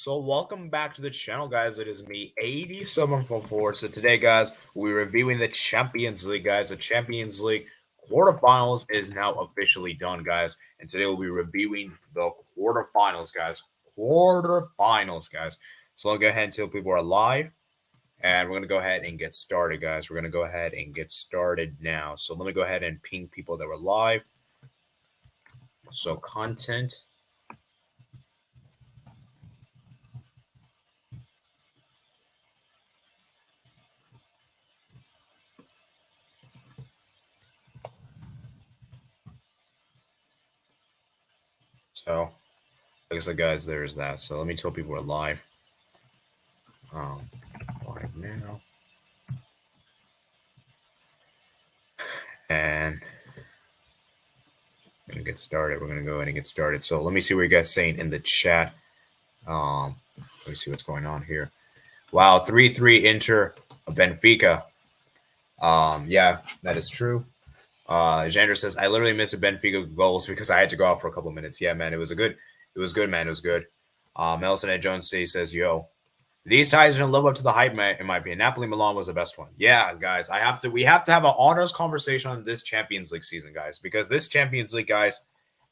So welcome back to the channel, guys. It is me, 8744. So today, guys, we're reviewing the Champions League, guys. The Champions League quarterfinals is now officially done, guys. And today we'll be reviewing the quarterfinals, guys. Quarterfinals, guys. So I'll go ahead and tell people are live. And we're going to go ahead and get started, guys. We're going to go ahead and get started now. So let me go ahead and ping people that were live. So content. So, like I said, guys, there's that. So let me tell people we're live. Live now. And we're gonna get started. We're gonna go ahead and get started. So let me see what you guys saying in the chat. Let me see what's going on here. Wow, 3-3 Inter Benfica. Yeah, that is true. Jander says, I literally missed a Benfica goals because I had to go out for a couple of minutes. Yeah, man, it was good, man. It was good. Nelson and Jones says, yo, these ties didn't live up to the hype, in my opinion. Napoli Milan was the best one. Yeah, guys, we have to have an honest conversation on this Champions League season, guys, because this Champions League, guys,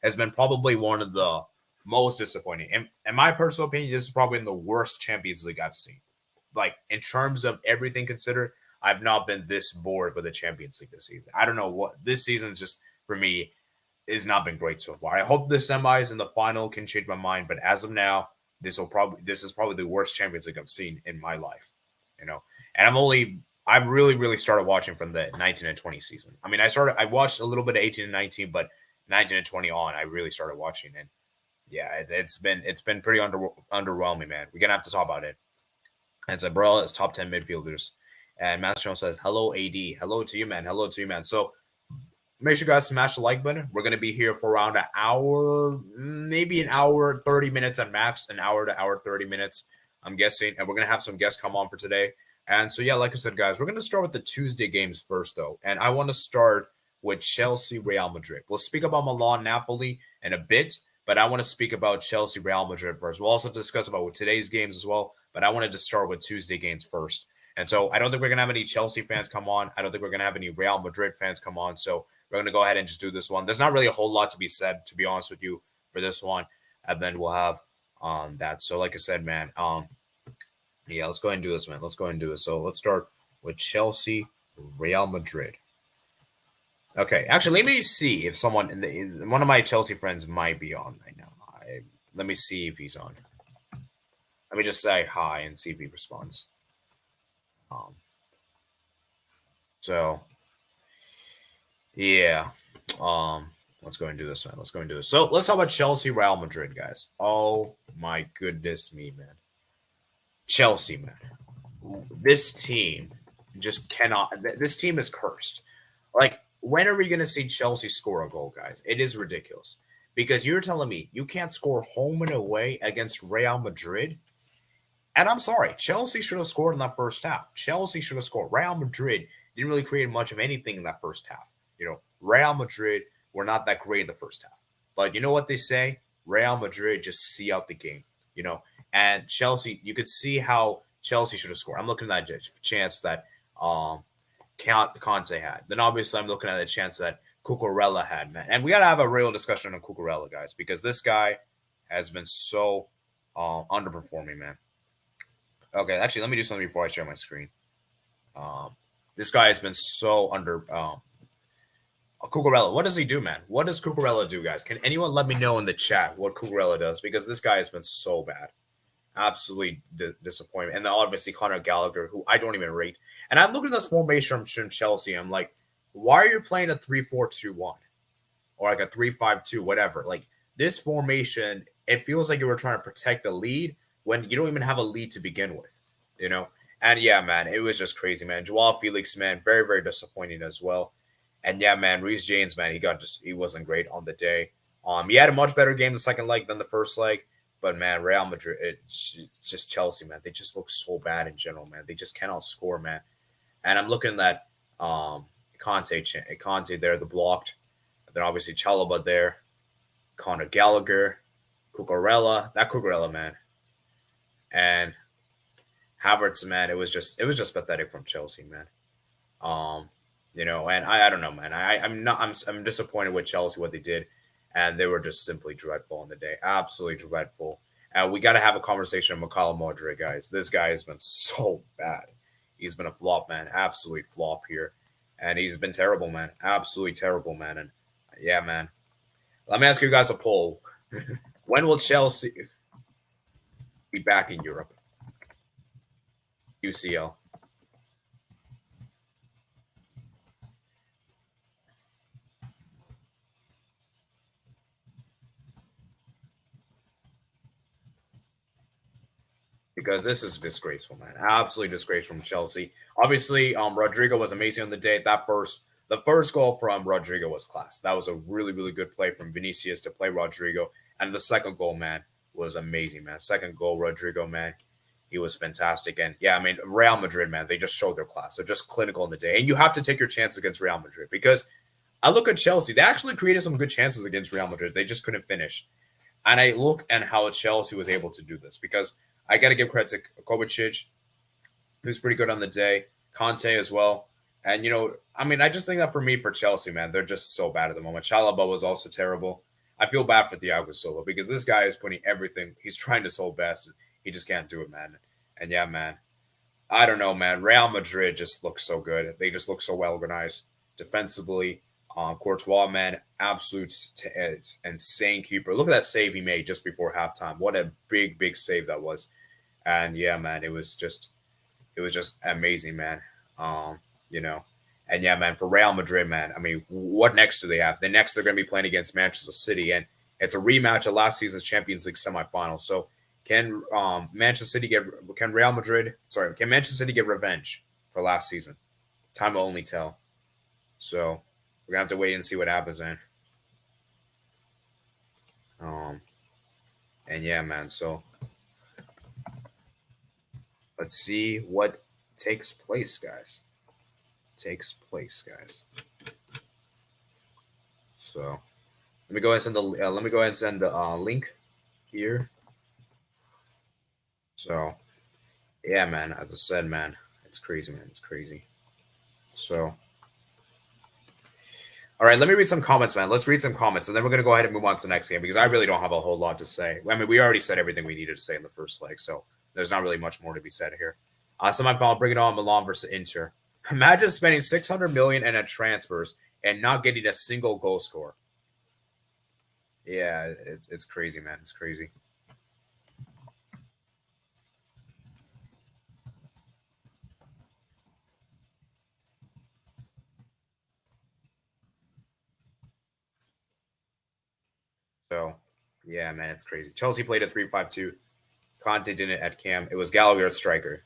has been probably one of the most disappointing. In my personal opinion, this is probably the worst Champions League I've seen. Like, in terms of everything considered, I've not been this bored with the Champions League this season. I don't know what this season just for me has not been great so far. I hope the semis and the final can change my mind, but as of now, this is probably the worst Champions League I've seen in my life. And I really started watching from the 19 and 20 season. I mean, I watched a little bit of 18 and 19, but 19 and 20 on, I really started watching, and yeah, it's been pretty underwhelming, man. We're gonna have to talk about it. And so, bro, it's top 10 midfielders. And Master Jones says, hello, AD. Hello to you, man. Hello to you, man. So make sure you guys smash the like button. We're going to be here for around an hour, maybe an hour, 30 minutes at max, an hour to hour, 30 minutes, I'm guessing. And we're going to have some guests come on for today. And so, yeah, like I said, guys, we're going to start with the Tuesday games first, though. And I want to start with Chelsea, Real Madrid. We'll speak about Milan, Napoli in a bit, but I want to speak about Chelsea, Real Madrid first. We'll also discuss about today's games as well, but I wanted to start with Tuesday games first. And so I don't think we're going to have any Chelsea fans come on. I don't think we're going to have any Real Madrid fans come on. So we're going to go ahead and just do this one. There's not really a whole lot to be said, to be honest with you, for this one. And then we'll have that. So like I said, man, yeah, let's go ahead and do this, man. Let's go ahead and do this. So let's start with Chelsea, Real Madrid. Okay, actually, let me see if one of my Chelsea friends might be on right now. Let me see if he's on. Let me just say hi and see if he responds. So yeah, let's go and do this, man. Let's go and do this. So let's talk about Chelsea, Real Madrid, guys. Oh my goodness me, man. Chelsea, man. This team just cannot. This team is cursed. Like, when are we going to see Chelsea score a goal, guys? It is ridiculous. Because you're telling me you can't score home and away against Real Madrid? And I'm sorry, Chelsea should have scored in that first half. Chelsea should have scored. Real Madrid didn't really create much of anything in that first half. Real Madrid were not that great in the first half. But you know what they say? Real Madrid just see out the game. And Chelsea, you could see how Chelsea should have scored. I'm looking at that chance that Conte had. Then obviously I'm looking at the chance that Cucurella had, man. And we got to have a real discussion on Cucurella, guys, because this guy has been so underperforming, man. Okay, actually, let me do something before I share my screen. This guy has been so under. Cucurella, what does he do, man? What does Cucurella do, guys? Can anyone let me know in the chat what Cucurella does? Because this guy has been so bad. Absolutely disappointing. And then obviously Conor Gallagher, who I don't even rate. And I'm looking at this formation from Chelsea. I'm like, why are you playing a 3-4-2-1? Or like a 3-5-2, whatever. Like, this formation, it feels like you were trying to protect the lead when you don't even have a lead to begin with, And yeah, man, it was just crazy, man. Joao Felix, man, very, very disappointing as well. And yeah, man, Reece James, man, he wasn't great on the day. He had a much better game the second leg than the first leg. But man, Real Madrid, it's just Chelsea, man. They just look so bad in general, man. They just cannot score, man. And I'm looking at Conte there, the blocked. And then obviously Chalobah there, Conor Gallagher, Cucurella. That Cucurella, man. And Havertz, man, it was just pathetic from Chelsea, man. Um, and I don't know, man. I'm disappointed with Chelsea what they did, and they were just simply dreadful on the day, absolutely dreadful. And we got to have a conversation with McCallum Modric, guys. This guy has been so bad. He's been a flop, man, absolute flop here, and he's been terrible, man, absolutely terrible, man. And yeah, man. Let me ask you guys a poll: when will Chelsea be back in Europe? UCL. Because this is disgraceful, man. Absolutely disgraceful from Chelsea. Obviously, Rodrigo was amazing on the day. The first goal from Rodrigo was class. That was a really, really good play from Vinicius to play Rodrigo. And the second goal, man, was amazing, man. Second goal, Rodrigo, man, he was fantastic. And yeah, I mean, Real Madrid, man, they just showed their class. They're just clinical in the day. And you have to take your chances against Real Madrid because I look at Chelsea. They actually created some good chances against Real Madrid. They just couldn't finish. And I look at how Chelsea was able to do this because I got to give credit to Kovacic, who's pretty good on the day, Conte as well. And, I mean, I just think that for Chelsea, man, they're just so bad at the moment. Chalaba was also terrible. I feel bad for Thiago Silva because this guy is putting everything. He's trying his whole best. He just can't do it, man. And yeah, man, I don't know, man. Real Madrid just looks so good. They just look so well organized defensively. Courtois, man, absolute insane keeper. Look at that save he made just before halftime. What a big, big save that was. And yeah, man, it was just amazing, man. You know, and yeah, man, for Real Madrid, man, I mean, what next do they have? The next they're going to be playing against Manchester City, and it's a rematch of last season's Champions League semifinal. So can Can Manchester City get revenge for last season? Time will only tell. So we're gonna have to wait and see what happens, man. Um, and yeah, man. So let's see what takes place, guys. Takes place, guys. So let me go ahead and send the link here. So yeah, man. As I said, man, it's crazy, man. It's crazy. So all right, let me read some comments, man. Let's read some comments, and then we're going to go ahead and move on to the next game because I really don't have a whole lot to say. I mean, we already said everything we needed to say in the first leg, so there's not really much more to be said here. Semifinal, bring it on, Milan versus Inter. Imagine spending 600 million in a transfers and not getting a single goal score. Yeah, it's crazy, man. It's crazy. So, yeah, man, it's crazy. Chelsea played a 3-5-2. Conte didn't at Cam. It was Gallagher at striker.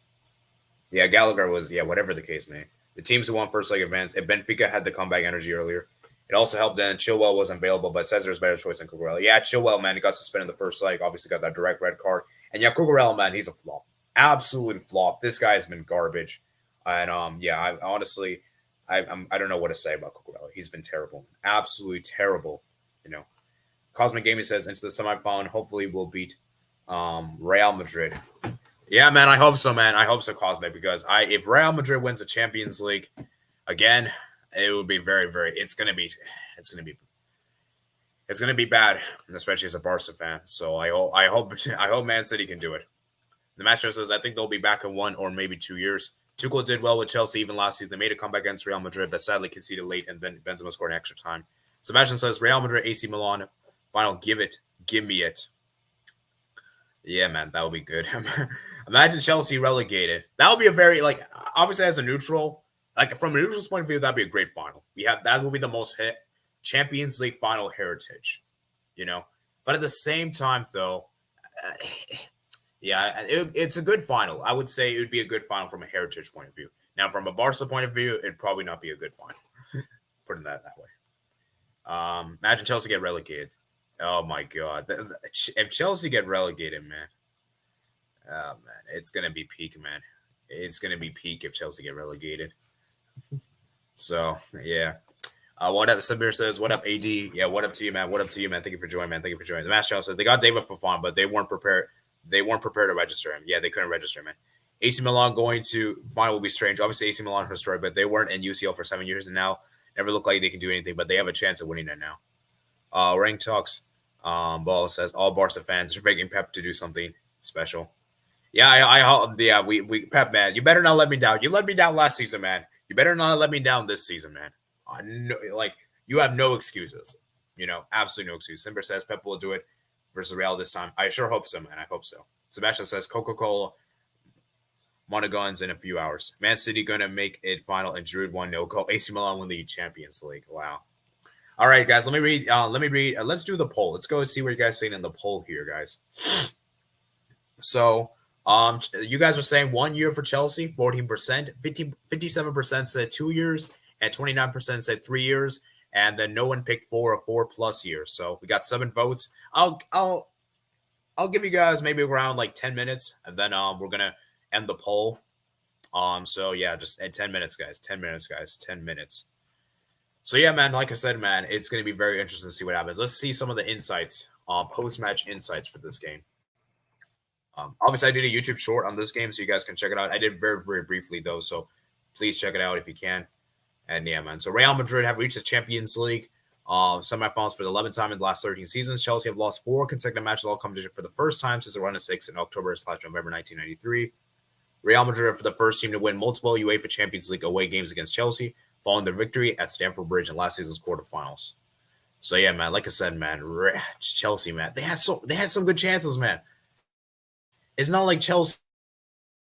Yeah, Gallagher was, whatever the case, man. The teams who won first leg advance, and Benfica had the comeback energy earlier. It also helped that Chilwell wasn't available, but says there's a better choice than Cucurella. Yeah, Chilwell, man, he got suspended in the first leg. Obviously got that direct red card. And yeah, Cucurella, man, he's a flop. Absolute flop. This guy has been garbage. And I honestly, I don't know what to say about Cucurella. He's been terrible. Absolutely terrible. Cosmic Gaming says into the semifinal, hopefully we'll beat Real Madrid. Yeah, man, I hope so, man. I hope so, Cosmic, because if Real Madrid wins the Champions League again, it would be very, very. It's gonna be bad, especially as a Barca fan. So I hope Man City can do it. The Master says I think they'll be back in 1 or maybe 2 years. Tuchel did well with Chelsea even last season. They made a comeback against Real Madrid, but sadly conceded late, and then Benzema scored an extra time. Sebastian says Real Madrid, AC Milan final. Give me it. Yeah, man, that would be good. Imagine Chelsea relegated. That would be a very, obviously as a neutral, from a neutral's point of view, that'd be a great final. That would be the most hit Champions League final heritage, But at the same time, though, it's a good final. I would say it would be a good final from a heritage point of view. Now, from a Barca point of view, it'd probably not be a good final. Putting that way. Imagine Chelsea get relegated. Oh my God! If Chelsea get relegated, man, oh man, it's gonna be peak, man. It's gonna be peak if Chelsea get relegated. So yeah. What up? Sabir says, "What up, AD? Yeah, what up to you, man? What up to you, man? Thank you for joining, man. Thank you for joining." The Master says they got David Fofana, but they weren't prepared. they weren't prepared to register him. Yeah, they couldn't register him, man. AC Milan going to final will be strange. Obviously, AC Milan historic, but they weren't in UCL for 7 years and now never look like they can do anything, but they have a chance of winning it now. Rank Talks. Ball says all Barca fans are begging Pep to do something special. Yeah, we Pep, man, you better not let me down. You let me down last season, man. You better not let me down this season, man. No, like you have no excuses. Absolutely no excuse. Simber says Pep will do it versus Real this time. I sure hope so, man. I hope so. Sebastian says Coca-Cola Monagons in a few hours. Man City gonna make it final and Giroud 1-0 goal. AC Milan win the Champions League. Wow. All right, guys. Let me read. Let's do the poll. Let's go see what you guys saying in the poll here, guys. So, you guys are saying 1 year for Chelsea, 14%, 57% said 2 years, and 29% said 3 years, and then no one picked 4+ years. So we got 7 votes. I'll give you guys maybe around like 10 minutes, and then we're gonna end the poll. So yeah, just at 10 minutes, guys. 10 minutes, guys. 10 minutes. So yeah, man, like I said, man, it's going to be very interesting to see what happens. Let's see some of the insights, post-match insights for this game. Obviously, I did a YouTube short on this game, so you guys can check it out. I did very, very briefly, though, so please check it out if you can. And yeah, man. So Real Madrid have reached the Champions League semifinals for the 11th time in the last 13 seasons. Chelsea have lost 4 consecutive matches all competition for the first time since the run of 6 in October/November 1993. Real Madrid are for the first team to win multiple UEFA Champions League away games against Chelsea, following their victory at Stamford Bridge in last season's quarterfinals. So yeah, man, like I said, man, Chelsea, man, they had some good chances, man. It's not like Chelsea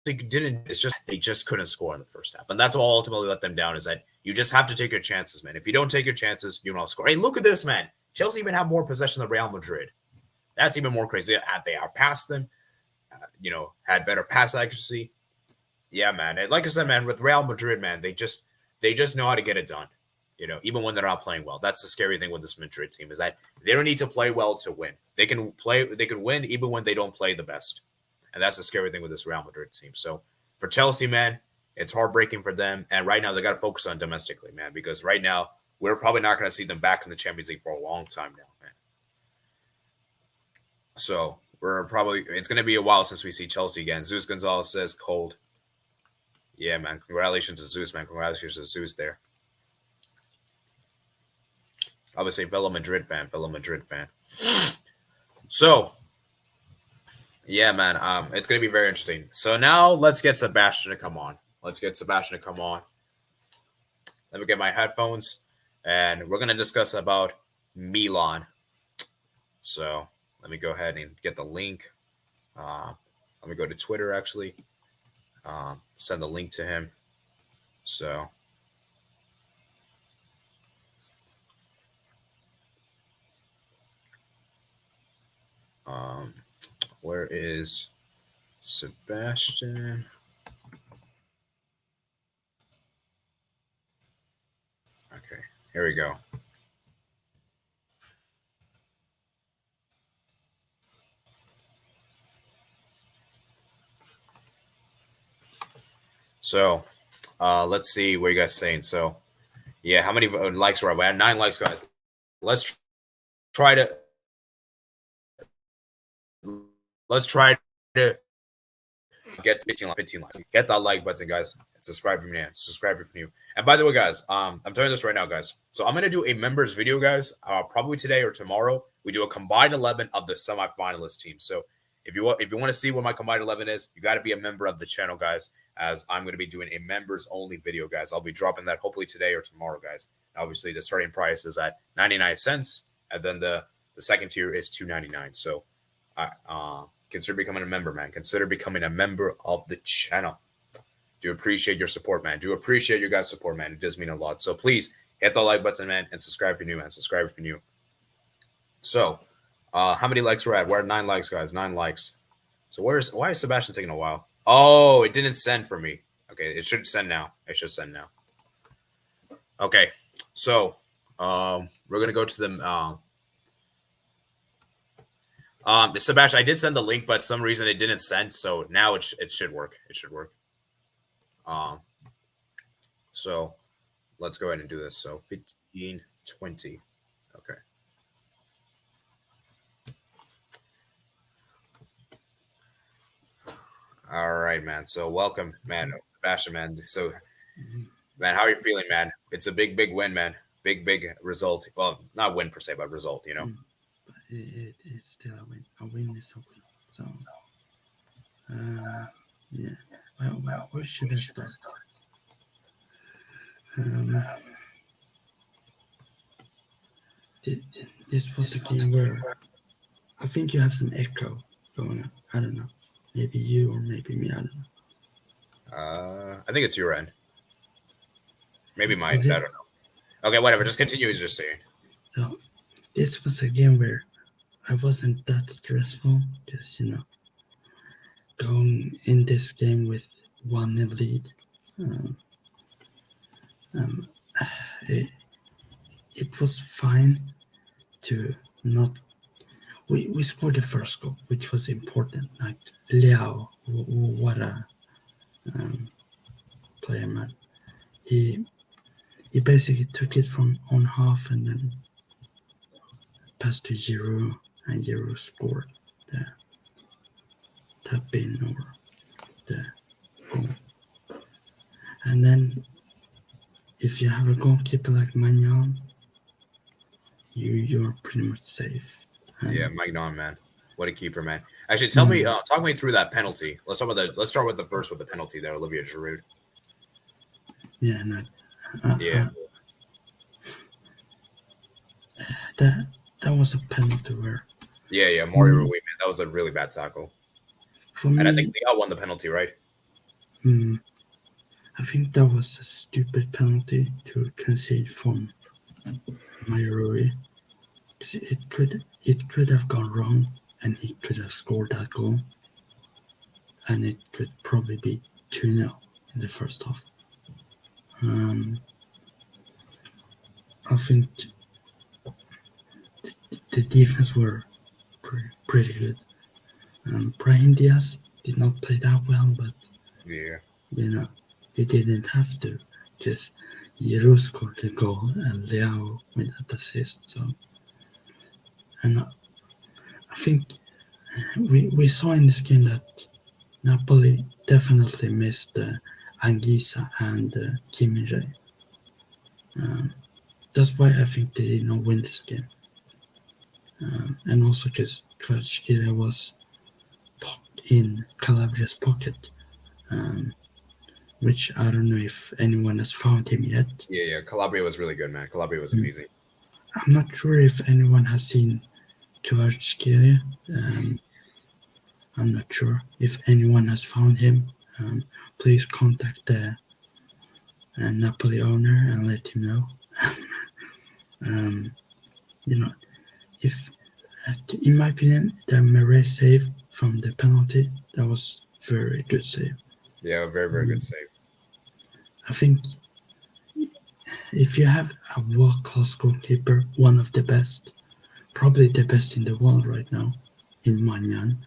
didn't. It's just they just couldn't score in the first half, and that's all ultimately let them down. Is that you just have to take your chances, man. If you don't take your chances, you don't score. Hey, look at this, man. Chelsea even have more possession than Real Madrid. That's even more crazy. They are past them. Had better pass accuracy. Yeah, man. And like I said, man, with Real Madrid, man, they just know how to get it done. Even when they're not playing well. That's the scary thing with this Madrid team is that they don't need to play well to win. They can win even when they don't play the best. And that's the scary thing with this Real Madrid team. So for Chelsea, man, it's heartbreaking for them. And right now they got to focus on domestically, man, because right now we're probably not going to see them back in the Champions League for a long time now, man. So it's going to be a while since we see Chelsea again. Zeus Gonzalez says cold. Yeah, man. Congratulations to Zeus, man. Congratulations to Zeus there. Obviously, fellow Madrid fan. So, yeah, man. It's going to be very interesting. So now let's get Sebastian to come on. Let me get my headphones, and we're going to discuss about Milan. So let me go ahead and get the link. Let me go to Twitter, actually. Send the link to him. So where is Sebastian? Okay, here we go. So, let's see what you guys saying. So, yeah, how many likes were we had? 9 likes, guys. Let's try to get 15 likes. Get that like button, guys, and subscribe if you're new. And by the way, guys, I'm telling this right now, guys. So I'm gonna do a members video, guys. Probably today or tomorrow. We do a combined 11 of the semifinalist team. So if you want to see what my combined 11 is, you got to be a member of the channel, guys. As I'm going to be doing a members only video, guys. I'll be dropping that hopefully today or tomorrow, guys. Obviously, the starting price is at 99 cents, and then the second tier is $2.99. So, consider becoming a member, man. Consider becoming a member of the channel. Do appreciate your support, man. Do appreciate your guys' support, man. It does mean a lot. So please hit the like button, man, and subscribe if you're new, man. Subscribe if you're new. So, how many likes we're at? We're at 9 likes, guys. 9 likes. So why is Sebastian taking a while? Oh, it didn't send for me. Okay, it should send now. Okay, so we're gonna go to them. Sebastian, I did send the link, but some reason it didn't send. So now it should work. So let's go ahead and do this. So 15, 20. Okay. All right, man. So welcome, man, Sebastian, man. So, man, how are you feeling, man? It's a big win, man. Big result. Well, not win per se, but result. But it's still a win. A win is a win. So, yeah. Well, where should I start? Um, this was a game where I think you have some echo going on. I don't know. Maybe you or maybe me. I don't know. I think it's your end. Maybe mine. Is I it? don't know. Okay, whatever. Just continue. Just saying. So, this was a game where I wasn't that stressful. Just going in this game with 1-0 lead. It was fine to not. We scored the first goal, which was important. Like Liao, what a player, man. He basically took it from on half and then passed to Giroud, and Giroud scored the tap in or the goal. And then if you have a goalkeeper like Magnan, you're pretty much safe. Yeah, Magnon, man. What a keeper, man. Actually, talk me through that penalty. Let's start with the penalty there, Olivier Giroud. Yeah, no, Yeah. that was a penalty where. Yeah, Mario Rui, man. That was a really bad tackle. For me, and I think Liao won the penalty, right? I think that was a stupid penalty to concede from Mario Rui. It could have gone wrong, and he could have scored that goal, and it could probably be 2-0 in the first half. I think the defense were pretty good. Brahim Diaz did not play that well, but he didn't have to. Just Giroud scored the goal and Liao with that assist. So, and I think we saw in this game that Napoli definitely missed Anguissa and Kim Min-jae. That's why I think they did not win this game. And also because Kvaratskhelia was in Calabria's pocket, which I don't know if anyone has found him yet. Yeah. Calabria was really good, man. Calabria was amazing. I'm not sure if anyone has seen Kvaratskhelia. I'm not sure if anyone has found him. Please contact the Napoli owner and let him know. If in my opinion, the Marais save from the penalty, that was very good save. Yeah, very good save. I think if you have a world-class goalkeeper, one of the best, probably the best in the world right now, in Magnan,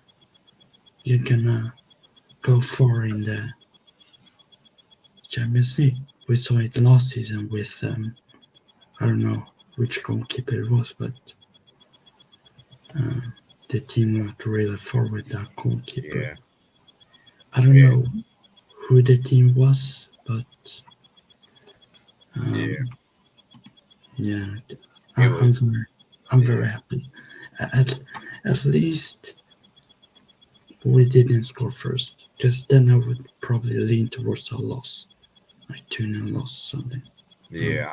you're gonna go far in the Champions League. We saw it last season with, I don't know which goalkeeper it was, but the team went really far with that goalkeeper. Yeah. I don't know who the team was, but I'm very happy. At least we didn't score first, because then I would probably lean towards a loss, like 2-0 loss or something. Yeah,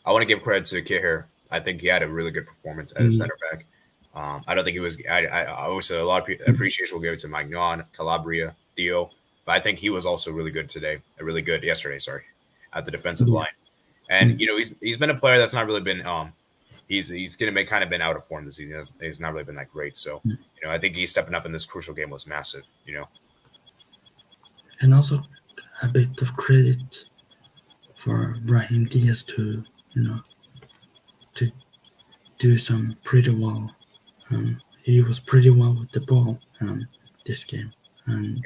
I want to give credit to the kid here. I think he had a really good performance as a center back. I don't think he was. I obviously a lot of appreciation will give it to Magnan, Calabria, Theo, but I think he was also really good today. Really good yesterday. Sorry, at the defensive line, and he's been a player that's not really been. He's gonna be kind of been out of form this season. He's not really been that great. So I think he's stepping up in this crucial game was massive. And also a bit of credit for Brahim Diaz to to do some pretty well. He was pretty well with the ball this game, and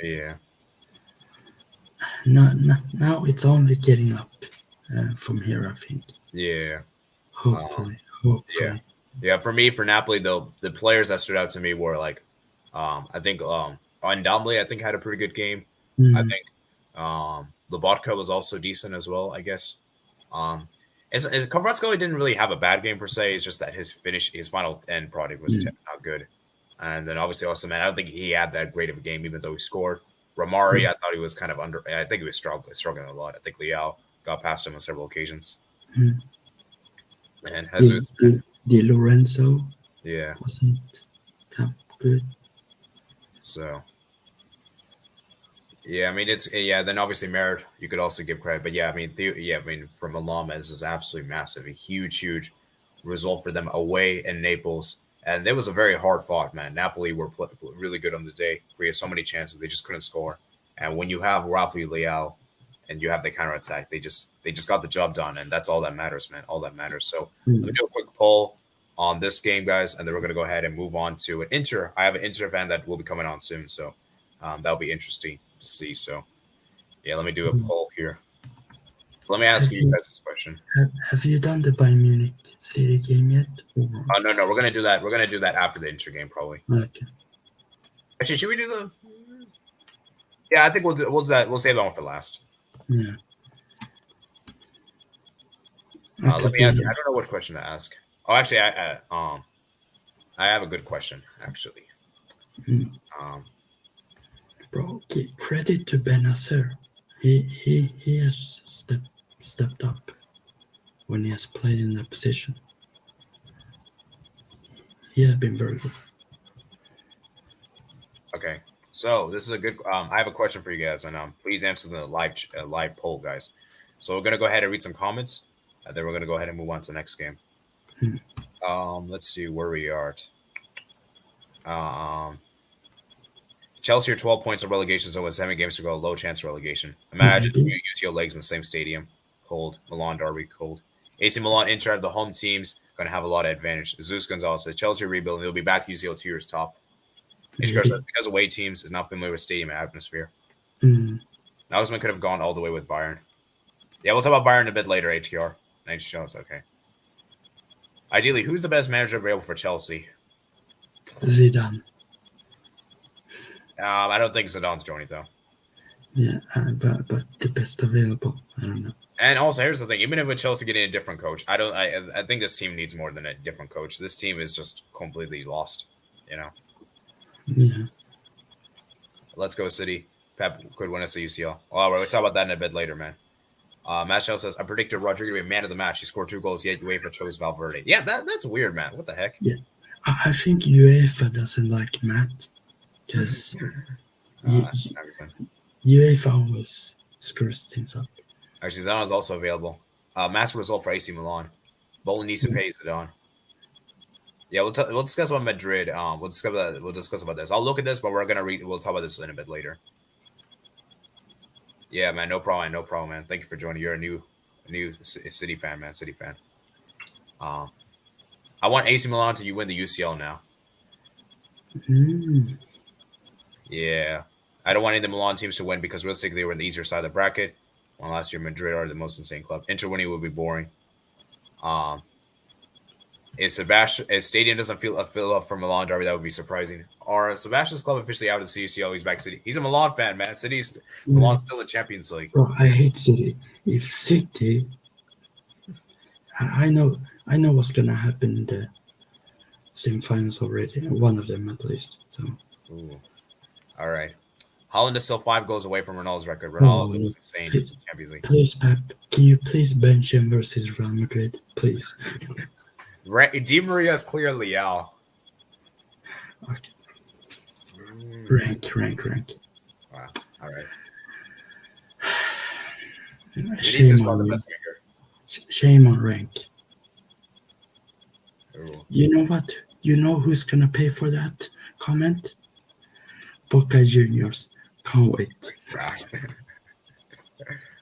now it's only getting up from here, I think. Yeah, hopefully. Yeah. For me, for Napoli, though, the players that stood out to me were like, I think Undoubtedly, I think had a pretty good game. I Mm. think Lobotka was also decent as well, I guess. Kvaratskhelia didn't really have a bad game per se. It's just that his final end product was not good. And then obviously also, man, I don't think he had that great of a game, even though he scored. Romari, I thought he was kind of I think he was struggling a lot. I think Leao got past him on several occasions. Mm. And Jesus, Di Lorenzo yeah, wasn't that good. So, yeah, I mean Then obviously Merritt, you could also give credit, but yeah, I mean from Milan, this is absolutely massive, a huge result for them away in Naples, and it was a very hard fought, man. Napoli were really good on the day. We had so many chances, they just couldn't score. And when you have Rafael Leao and you have the counter attack, they just got the job done, and that's all that matters, man. All that matters. So let me do a quick poll on this game, guys, and then we're gonna go ahead and move on to an Inter. I have an Inter fan that will be coming on soon, so that'll be interesting to see. So yeah, let me do a poll here. Let me ask you guys this question. Have you done the Bayern Munich City game yet? Oh no, we're gonna do that. We're gonna do that after the Inter game, probably. Okay. Actually, should we do the? Yeah, I think we'll do that. We'll save that one for last. Yeah. Let me ask. I don't know what question to ask. Oh, actually, I have a good question. Actually, bro, give credit to Benacer. He has stepped up when he has played in that position. He has been very good. Okay, so this is a good. I have a question for you guys, and please answer the live poll, guys. So we're gonna go ahead and read some comments, and then we're gonna go ahead and move on to the next game. Let's see where we are. Chelsea are 12 points of relegation, so with 7 games to go, low chance of relegation. Imagine you use your legs in the same stadium. Cold. Milan derby, cold. AC Milan, Inter are the home teams, going to have a lot of advantage. Zeus Gonzalez says Chelsea rebuilding. They'll be back UCL 2 years top. Because away teams is not familiar with stadium atmosphere. Nagelsmann could have gone all the way with Bayern. Yeah, we'll talk about Bayern a bit later, HTR. It's okay. Ideally, who's the best manager available for Chelsea? Zidane. I don't think Zidane's joining, though. Yeah, but the best available. I don't know. And also, here's the thing: even if with Chelsea getting a different coach, I think this team needs more than a different coach. This team is just completely lost. You know. Yeah. Let's go, City. Pep could win us the UCL. Well, we'll talk about that in a bit later, man. Matt Shell says, I predicted Rodrigo to be man of the match. He scored 2 goals, yet UEFA chose Valverde. Yeah, that's weird, man. What the heck? Yeah. I think UEFA doesn't like Matt because UEFA always screws things up. Actually, Zidane is also available. Massive result for AC Milan. Bolognese pays Zidane. Yeah, we'll discuss about Madrid. We'll discuss about this. I'll look at this, but we'll talk about this in a bit later. Yeah, man, no problem, man. Thank you for joining. You're a new City fan, man. City fan. I want AC Milan to win the UCL now. Yeah, I don't want any of the Milan teams to win because realistically they were in the easier side of the bracket. Well, last year Madrid are the most insane club. Inter winning would be boring. If Stadium doesn't fill up for Milan derby, that would be surprising. Are Sebastian's club officially out of the UCL? He's back City. He's a Milan fan, man. Milan's still in Champions League. Bro, I hate City. If City, I know what's gonna happen in the semi-finals already. One of them at least. So. Ooh. All right. Holland is still 5 goals away from Ronaldo's record. Ronaldo was insane in Champions League. Please, Pep, can you please bench him versus Real Madrid, please? Di Maria is clear Leao. Okay. Rank. Wow. All right. Shame on rank. Ooh. You know what? You know who's gonna pay for that comment? Boca Juniors. Can't wait.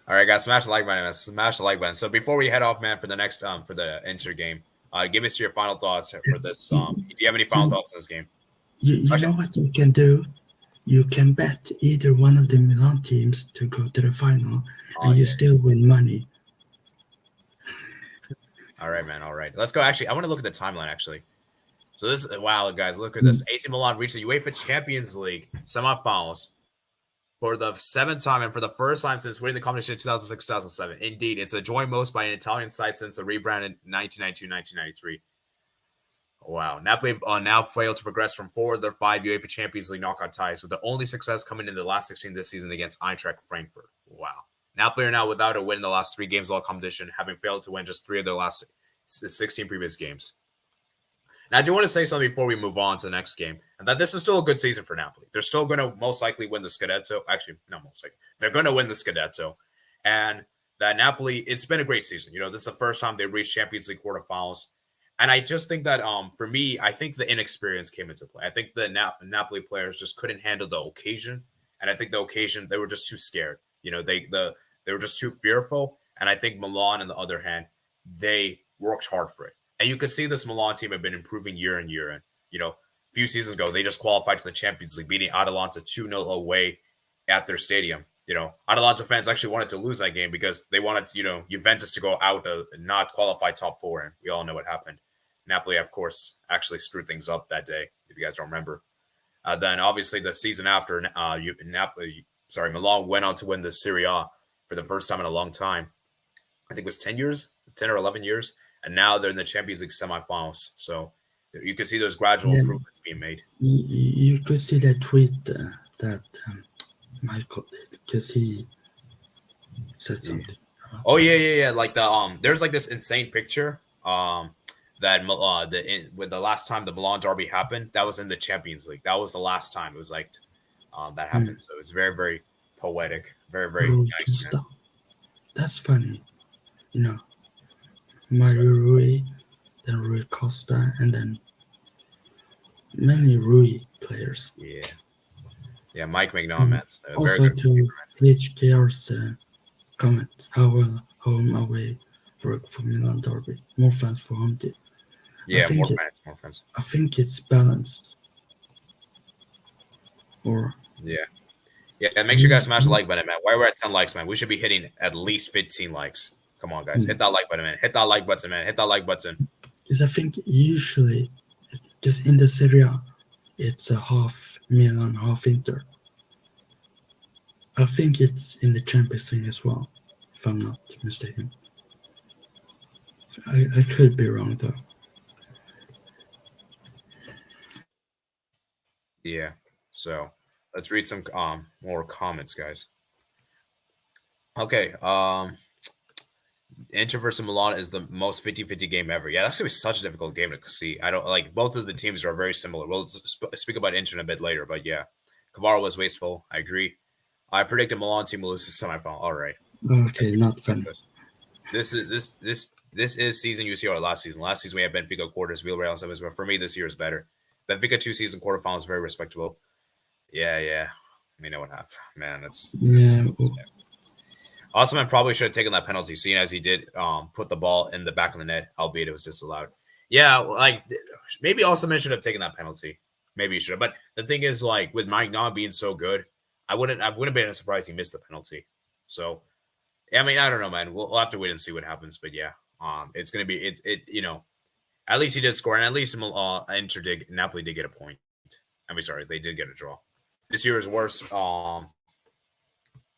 All right, guys, smash the like button. Smash the like button. So before we head off, man, for the next for the Inter game, give us your final thoughts for this. Do you have any final thoughts on this game? You know what you can do? You can bet either one of the Milan teams to go to the final, and you still win money. All right, man. All right. Let's go. Actually, I want to look at the timeline, actually. So this, wow, guys, look at this. AC Milan reached the UEFA Champions League semifinals for the 7th time and for the first time since winning the competition in 2006-2007. Indeed, it's a joint most by an Italian side since the rebrand in 1992-1993. Wow. Napoli now failed to progress from 4 of their 5 UEFA Champions League knockout ties, with the only success coming in the last 16 this season against Eintracht Frankfurt. Wow. Napoli are now without a win in the last 3 games of all competition, having failed to win just 3 of their last 16 previous games. Now, I do want to say something before we move on to the next game, and that this is still a good season for Napoli. They're still going to most likely win the Scudetto. Actually, not most likely. They're going to win the Scudetto. And that Napoli, it's been a great season. This is the first time they reached Champions League quarterfinals. And I just think that, for me, I think the inexperience came into play. I think the Napoli players just couldn't handle the occasion. And I think the occasion, they were just too scared. They were just too fearful. And I think Milan, on the other hand, they worked hard for it. And you can see this Milan team have been improving year in, year in. A few seasons ago, they just qualified to the Champions League, beating Atalanta 2-0 away at their stadium. Atalanta fans actually wanted to lose that game because they wanted, Juventus to go out and not qualify top 4. And we all know what happened. Napoli, of course, actually screwed things up that day, if you guys don't remember. Then, obviously, the season after, Milan went on to win the Serie A for the first time in a long time. I think it was 10 or 11 years. And now they're in the Champions League semifinals. So you can see those gradual improvements being made. You could see that tweet that Michael did, because he said something. Oh, yeah. Like there's like this insane picture that with the last time the Milan derby happened, that was in the Champions League. That was the last time it was like that happened. So it's very, very poetic, very, very nice. Man. That's funny, Mario Rui, then Rui Costa, and then many Rui players. Yeah, Mike McNaughton. Also to HKR's comment, how will home away work for Milan derby? More fans for home team. Yeah, more fans. I think it's balanced. Yeah, make sure you guys smash the like button, man. Why we're at 10 likes, man? We should be hitting at least 15 likes. Come on, guys. Hit that like button, man. Hit that like button, man. Hit that like button. Because I think usually, just in the Serie A, it's a half Milan, half Inter. I think it's in the Champions League as well, if I'm not mistaken. I could be wrong, though. Yeah. So let's read some more comments, guys. Okay. Inter versus Milan is the most 50-50 game ever. Yeah, that's going to be such a difficult game to see. I don't like both of the teams are very similar. We'll speak about Inter a bit later, but yeah, Kvara was wasteful. I agree. I predicted Milan team will lose the semifinal. All right. Okay, not fun. This is season UCR last season. Last season we had Benfica quarters, Villarreal semis, but for me this year is better. Benfica 2 season quarterfinals is very respectable. Yeah. We know what happened. Man, that's Osman probably should have taken that penalty, seeing as he did put the ball in the back of the net, albeit it was disallowed. Yeah, like maybe Osman should have taken that penalty. Maybe he should have. But the thing is, like with Mike not being so good, I wouldn't have been surprised he missed the penalty. So, I mean, I don't know, man. We'll have to wait and see what happens. But yeah, it's gonna be at least he did score, and at least Napoli did get a point. They did get a draw. This year is worse.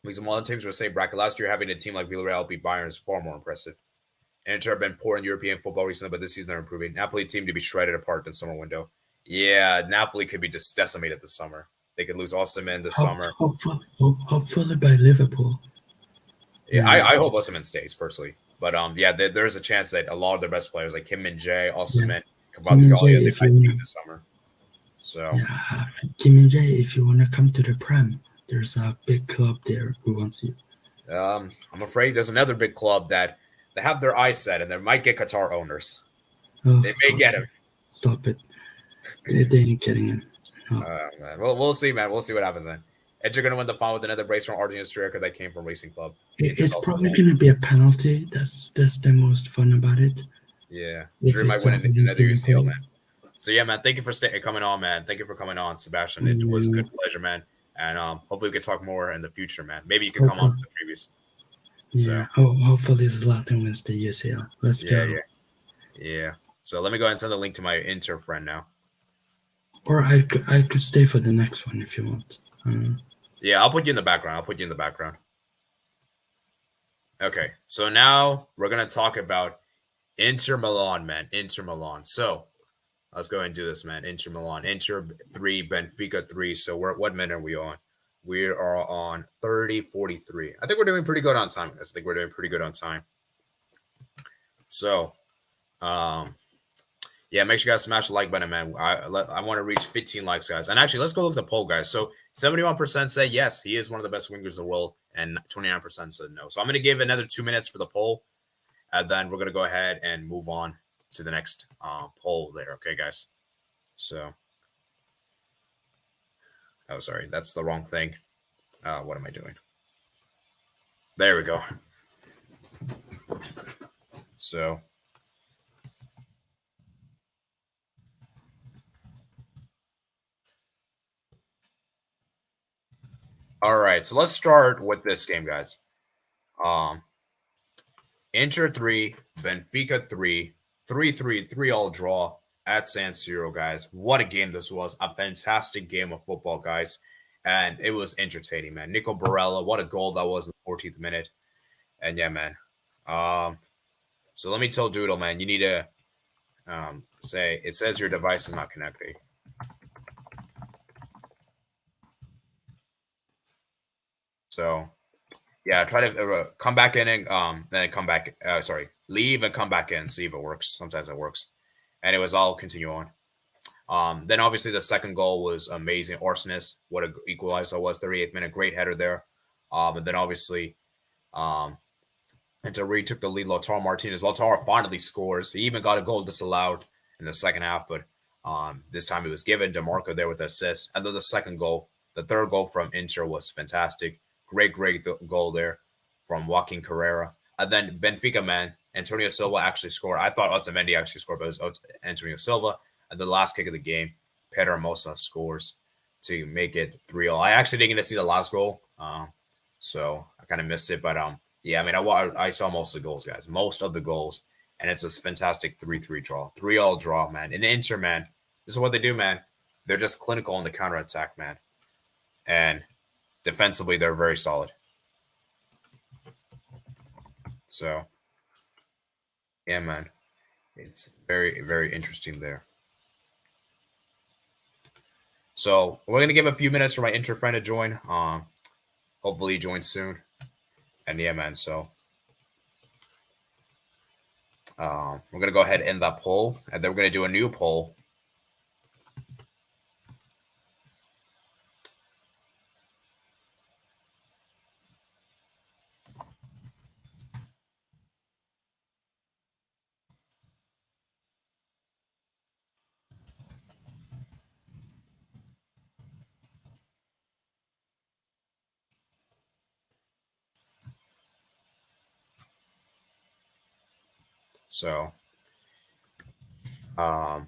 Because some other teams were the same bracket. Last year, having a team like Villarreal beat Bayern is far more impressive. And Inter have been poor in European football recently, but this season they're improving. Napoli team to be shredded apart in the summer window. Yeah, Napoli could be just decimated this summer. They could lose Osimhen this summer. Hopefully by Liverpool. Yeah, I hope Osimhen stays personally. But there's a chance that a lot of their best players like Kim Min-jae, Osimhen, Kvaratskhelia, they might leave this summer. So Kim Min-jae, if you want to come to the Prem, there's a big club there who wants you. I'm afraid there's another big club that they have their eyes set, and they might get Qatar owners. They may get him. Stop it. They ain't getting him. No. Man. We'll see, man. We'll see what happens then. Inter going to win the final with another brace from Argentine striker that came from Racing Club. It's probably going to be a penalty. That's the most fun about it. Yeah. Drew might win another UCL, man. So, yeah, man, thank you for coming on, man. Thank you for coming on, Sebastian. It was a good pleasure, man. And hopefully we can talk more in the future, man. Maybe you can come on for the previews. Yeah. Hopefully Zlatan wins the UCL. Let's go. Yeah. So let me go ahead and send the link to my Inter friend now. Or I could stay for the next one if you want. Yeah, I'll put you in the background. Okay, so now we're gonna talk about Inter Milan, man. Inter Milan. So let's go ahead and do this, man. Inter Milan. Inter 3, Benfica 3. So what minute are we on? We are on 30:43. I think we're doing pretty good on time, guys. So, yeah, make sure you guys smash the like button, man. I want to reach 15 likes, guys. And actually, let's go look at the poll, guys. So 71% say yes, he is one of the best wingers in the world, and 29% said no. So I'm going to give another 2 minutes for the poll, and then we're going to go ahead and move on to the next poll there. Okay, guys. So, oh, sorry, that's the wrong thing. What am I doing? There we go. So, all right. So let's start with this game, guys. Inter 3, Benfica 3, 3-3, 3-all draw at San Siro, guys. What a game this was. A fantastic game of football, guys. And it was entertaining, man. Nico Barella, what a goal that was in the 14th minute. And yeah, man. So let me tell Doodle, man, you need to say, it says your device is not connecting. So yeah, try to come back in and then come back. Leave and come back in, see if it works. Sometimes it works. Anyways, I'll continue on. Then obviously the second goal was amazing. Orsnes, what a equalizer was, 38th minute, great header there. And then obviously, Inter took the lead. Lautaro Martinez. Lautaro finally scores. He even got a goal disallowed in the second half, but this time it was given. DeMarco there with the assist. And then the second goal, the third goal from Inter was fantastic. Great goal there from Joaquin Carrera. And then Benfica, man, Antonio Silva actually scored. I thought Otamendi actually scored, but it was Antonio Silva. And the last kick of the game, Pedro Hermosa scores to make it 3-0. I actually didn't get to see the last goal, so I kind of missed it. But yeah, I mean, I saw most of the goals, guys. Most of the goals. And it's a fantastic 3-3 draw. 3-all draw, man. And Inter, man, this is what they do, man. They're just clinical on the counterattack, man. And defensively, they're very solid. So, yeah, man. It's very, very interesting there. So, we're going to give a few minutes for my Inter friend to join. Hopefully, he joins soon. And yeah, man. So, we're going to go ahead and end that poll. And then we're going to do a new poll. So, and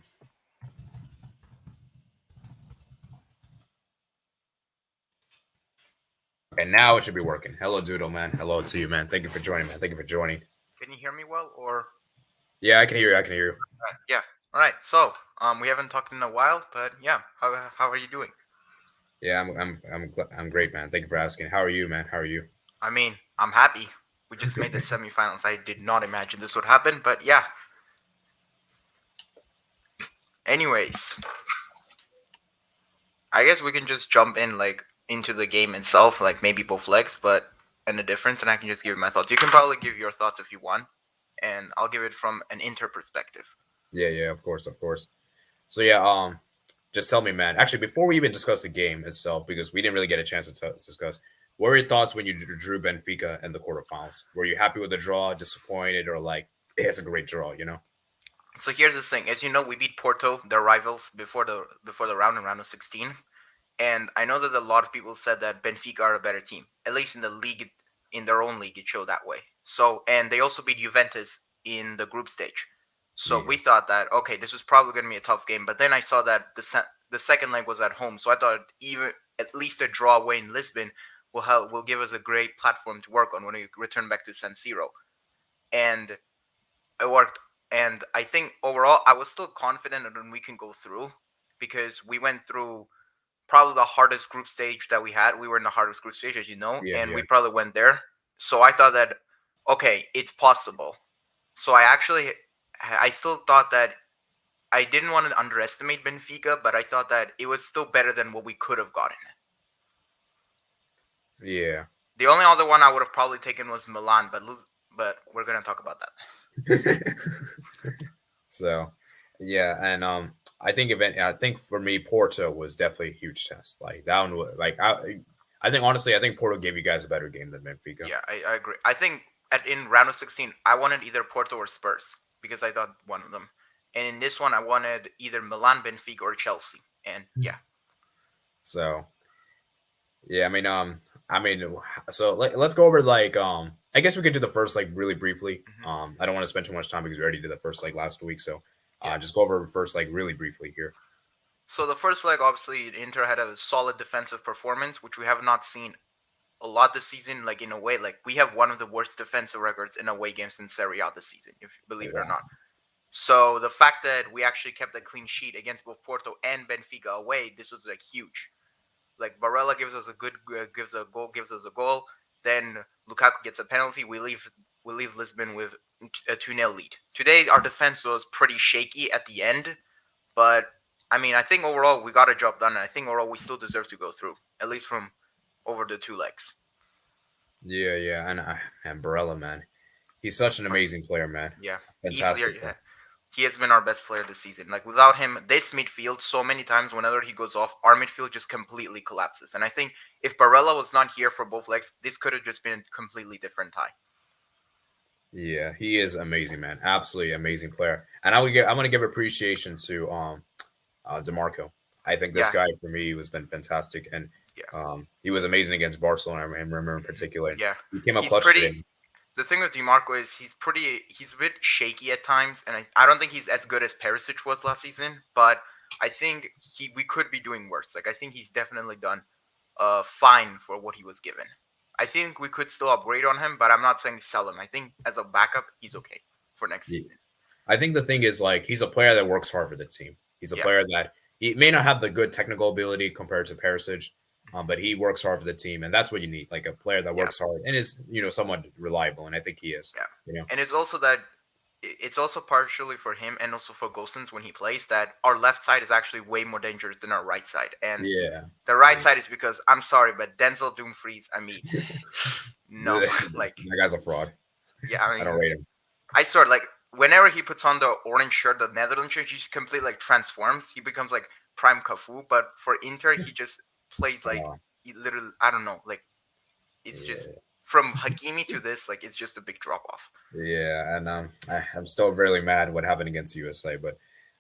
now it should be working. Hello, Doodle, man. Hello to you, man. Thank you for joining, man. Thank you for joining. Can you hear me well, or? Yeah, I can hear you. Yeah. All right. So, we haven't talked in a while, but yeah, how are you doing? Yeah, I'm great, man. Thank you for asking. How are you, man? How are you? I mean, I'm happy. We just made the semifinals. I did not imagine this would happen, but yeah. Anyways, I guess we can just jump in into the game itself, like maybe both legs, but and the difference, and I can just give my thoughts. You can probably give your thoughts if you want, and I'll give it from an Inter perspective. Yeah, of course. So yeah, just tell me, man. Actually, before we even discuss the game itself, because we didn't really get a chance to discuss, what were your thoughts when you drew Benfica in the quarterfinals? Were you happy with the draw, disappointed, or like it's a great draw? You know. So here's the thing: as you know, we beat Porto, their rivals, before the round of 16, and I know that a lot of people said that Benfica are a better team, at least in the league, in their own league, it showed that way. So, and they also beat Juventus in the group stage. So we thought that, okay, this was probably going to be a tough game. But then I saw that the second leg was at home. So I thought even at least a draw away in Lisbon will give us a great platform to work on when we return back to San Siro. And it worked And I think overall, I was still confident that we can go through because we went through probably the hardest group stage that we had. We were in the hardest group stage, as you know, Yeah, and yeah. we probably went there. So I thought that, okay, it's possible. So I still thought that I didn't want to underestimate Benfica, but I thought that it was still better than what we could have gotten. Yeah. The only other one I would have probably taken was Milan, but we're gonna talk about that. So, yeah, and I think for me Porto was definitely a huge test. Like that one was like I think honestly I think Porto gave you guys a better game than Benfica. Yeah, I agree. I think in round of 16, I wanted either Porto or Spurs because I thought one of them. And in this one, I wanted either Milan, Benfica, or Chelsea. And yeah, So, yeah, so let's go over like I guess we could do the first like really briefly. I don't want to spend too much time because we already did the first like last week, so just go over first like really briefly here. So the first leg, obviously, Inter had a solid defensive performance, which we have not seen a lot this season. Like in a way, like we have one of the worst defensive records in away games in Serie A this season, if you believe it or not. So the fact that we actually kept a clean sheet against both Porto and Benfica away, this was like huge. Like Barella gives us gives us a goal. Then Lukaku gets a penalty. We leave Lisbon with a 2-0 lead. Today our defense was pretty shaky at the end, but I mean I think overall we got a job done, and I think overall we still deserve to go through, at least from over the two legs. Yeah, and Barella, man, he's such an amazing player, man. Yeah, Fantastic. easily. Yeah. He has been our best player this season. Like without him, this midfield, so many times whenever he goes off, our midfield just completely collapses. And I think if Barella was not here for both legs, this could have just been a completely different tie. Yeah, he is amazing, man. Absolutely amazing player. And I'm gonna give appreciation to DeMarco. I think this guy for me has been fantastic, and he was amazing against Barcelona. I remember in particular. Yeah, he came up clutch today. The thing with DeMarco is he's a bit shaky at times, and I don't think he's as good as Perisic was last season, but I think we could be doing worse. Like I think he's definitely done fine for what he was given. I think we could still upgrade on him, but I'm not saying sell him. I think as a backup, he's okay for next season. I think the thing is like he's a player that works hard for the team. He's a player that he may not have the good technical ability compared to Perisic, but he works hard for the team, and that's what you need, like a player that works hard and is, somewhat reliable, and I think he is. Yeah. And it's also partially for him and also for Gosens when he plays that our left side is actually way more dangerous than our right side. And the right side is because, I'm sorry, but Denzel Dumfries, I mean, no. Like that guy's a fraud. Yeah, I mean, I don't rate him. I sort like whenever he puts on the orange shirt, the Netherlands shirt, he just completely like transforms. He becomes like prime Cafu, but for Inter, he just plays like he literally, I don't know, like it's just from Hakimi to this, like it's just a big drop off. Yeah, and I'm still really mad what happened against USA, but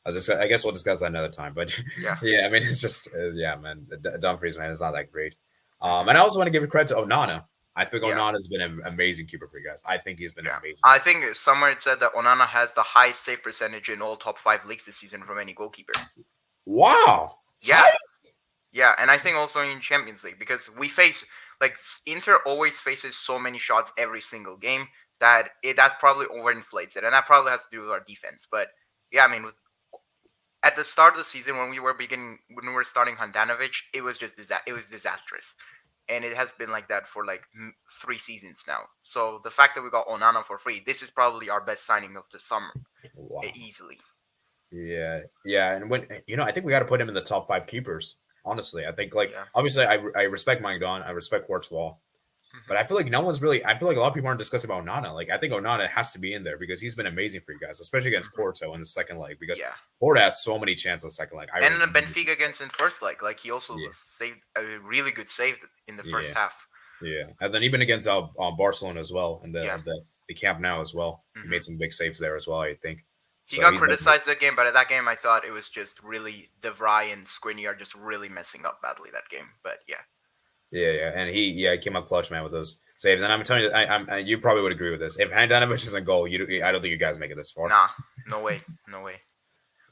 I guess we'll discuss that another time. But yeah, I mean it's just man, Dumfries, man, is not that great. And I also want to give credit to Onana. I think Onana's been an amazing keeper for you guys. I think he's been amazing. I think somewhere it said that Onana has the highest save percentage in all top 5 leagues this season from any goalkeeper. Wow. Yeah. Yeah, and I think also in Champions League because we face like Inter always faces so many shots every single game that that's probably overinflates it, and that probably has to do with our defense. But yeah, I mean, at the start of the season when we were starting Handanovic, it was just disastrous. And it has been like that for like 3 seasons now. So the fact that we got Onana for free, this is probably our best signing of the summer. Wow. Easily. Yeah. And when I think we got to put him in the top 5 keepers. Honestly, I think obviously I respect Mangan, I respect Courtois, but I feel like no one's really. I feel like a lot of people aren't discussing about Onana. Like I think Onana has to be in there because he's been amazing for you guys, especially against Porto in the second leg. Because Porto has so many chances in the second leg. And then Benfica against in first leg, like he also saved a really good save in the first half. Yeah, and then even against Barcelona as well, and the Camp Nou as well, he made some big saves there as well. I think. He got criticized that game, but at that game, I thought it was just really De Vrij and Skriniar just really messing up badly that game. But yeah, and he came up clutch, man, with those saves. And I'm telling you, you probably would agree with this. If Handanovic isn't goal, I don't think you guys make it this far. Nah, no way.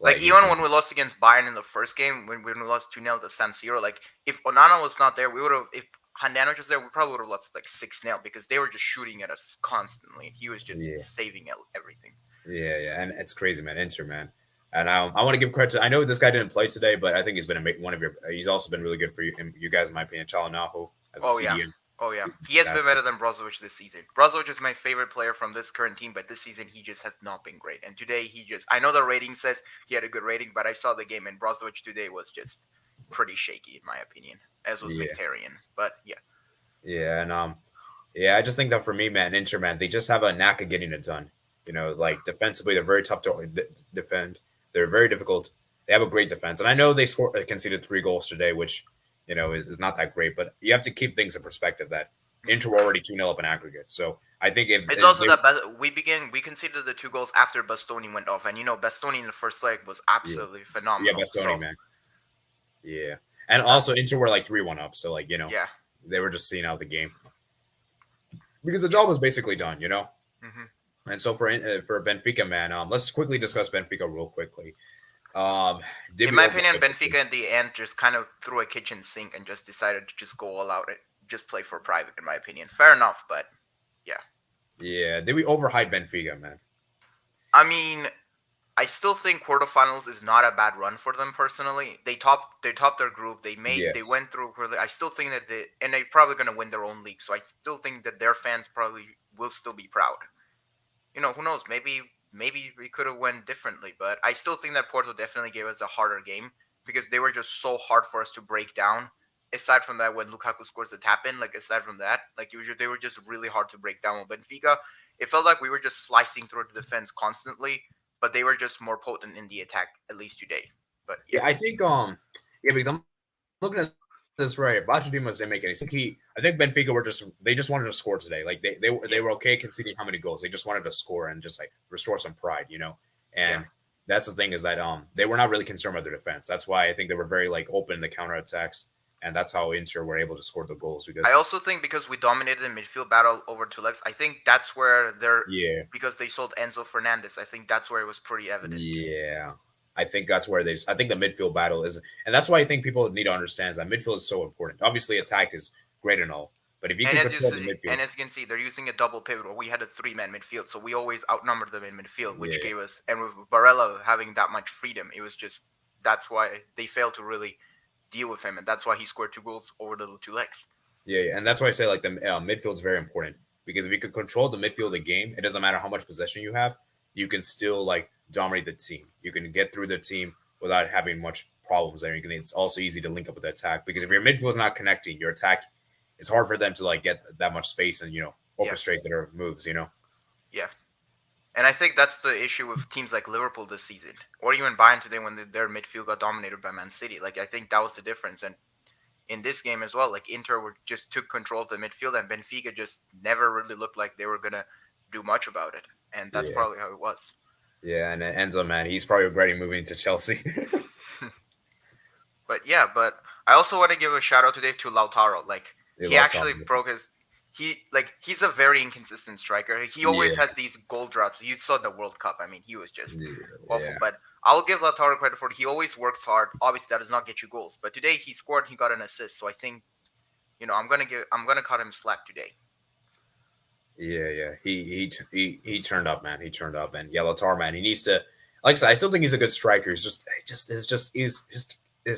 Like even when we lost against Bayern in the first game, when we lost 2-0 to San Siro, like if Onana was not there, we would have. If Handanovic was there, we probably would have lost like 6-0 because they were just shooting at us constantly. He was just saving everything. Yeah, and it's crazy, man. Inter, man. And I want to give credit to. I know this guy didn't play today, but I think he's been one of your. He's also been really good for you guys, in my opinion. Chalanaho as a Oh yeah. CDM. Oh yeah. He's He has been fantastic. better than Brozovic this season. Brozovic is my favorite player from this current team, but this season he just has not been great. And today I know the rating says he had a good rating, but I saw the game and Brozovic today was just pretty shaky in my opinion, as was Yeah, Mkhitaryan. But yeah. yeah, and yeah. I just think that for me, man, Inter, man, they just have a knack of getting it done. Like defensively, they're very tough to defend. They're very difficult. They have a great defense, and I know they conceded 3 goals today, which is not that great. But you have to keep things in perspective. That Inter were already 2-0 up in aggregate, so I think It's also that we conceded the 2 goals after Bastoni went off, and Bastoni in the first leg was yeah, absolutely phenomenal. Bastoni, So man, yeah, and also Inter were like 3-1 up, so yeah. they were just seeing out the game because the job was basically done. Hmm. And so for Benfica, man, let's quickly discuss Benfica real quickly. Um, did In we my overlook opinion, it? Benfica in the end just kind of threw a kitchen sink and just decided to just go all out, just play for private. In my opinion, fair enough, but yeah. Yeah, did we overhype Benfica, man? I mean, I still think quarterfinals is not a bad run for them personally. They topped their group. They Yes. went through. I still think that they're probably going to win their own league. So I still think that their fans probably will still be proud. Who knows? Maybe we could have went differently, but I still think that Porto definitely gave us a harder game because they were just so hard for us to break down. Aside from that, when Lukaku scores the tap in, like aside from that, like usually they were just really hard to break down. With Benfica, it felt like we were just slicing through the defense constantly, but they were just more potent in the attack, at least today. But yeah, Yeah, I think yeah, because I'm looking at this right. Bajadimas didn't make any sense. I think Benfica they just wanted to score today. Like they yeah, were okay conceding how many goals. They just wanted to score and just like restore some pride. yeah. And that's the thing is that they were not really concerned about their defense. That's why I think they were very like open to counterattacks, and that's how Inter were able to score the goals because I also think because we dominated the midfield battle over 2 legs, I think that's where yeah, because they sold Enzo Fernandez. I think that's where it was pretty evident. yeah. I think that's where I think the midfield battle is, and that's why I think people need to understand is that midfield is so important. Obviously, attack is great and all, but if you And can as you control the see, midfield, and as you can see, they're using a double pivot, or we had a 3-man midfield, so we always outnumbered them in midfield, which yeah, gave us. And with Barella having that much freedom, it was just that's why they failed to really deal with him, and that's why he scored 2 goals over the 2 legs. yeah, and that's why I say like the midfield is very important because if you can control the midfield of the game, it doesn't matter how much possession you have, you can still like dominate the team. You can get through the team without having much problems there. It's also easy to link up with the attack because if your midfield is not connecting, your attack it's hard for them to like get that much space and Yeah, orchestrate their moves. yeah. And I think that's the issue with teams like Liverpool this season, or even Bayern today when their midfield got dominated by Man City. Like I think that was the difference, and in this game as well, like just took control of the midfield, and Benfica just never really looked like they were gonna do much about it, and that's Yeah, probably how it was. yeah, and Enzo, man, he's probably regretting moving to Chelsea. But yeah, but I also want to give a shout out today to Lautaro. Like Yeah, he lots actually of broke his. He's a very inconsistent striker. He always yeah, has these goal droughts. You saw the World Cup. I mean, he was just yeah, awful. yeah, But I'll give Lautaro credit for it. He always works hard. Obviously, that does not get you goals. But today he scored. He got an assist. So I think I'm gonna cut him slack today. yeah. He turned up, man. He turned up, and Tar, man, he needs to. Like I said, I still think he's a good striker. His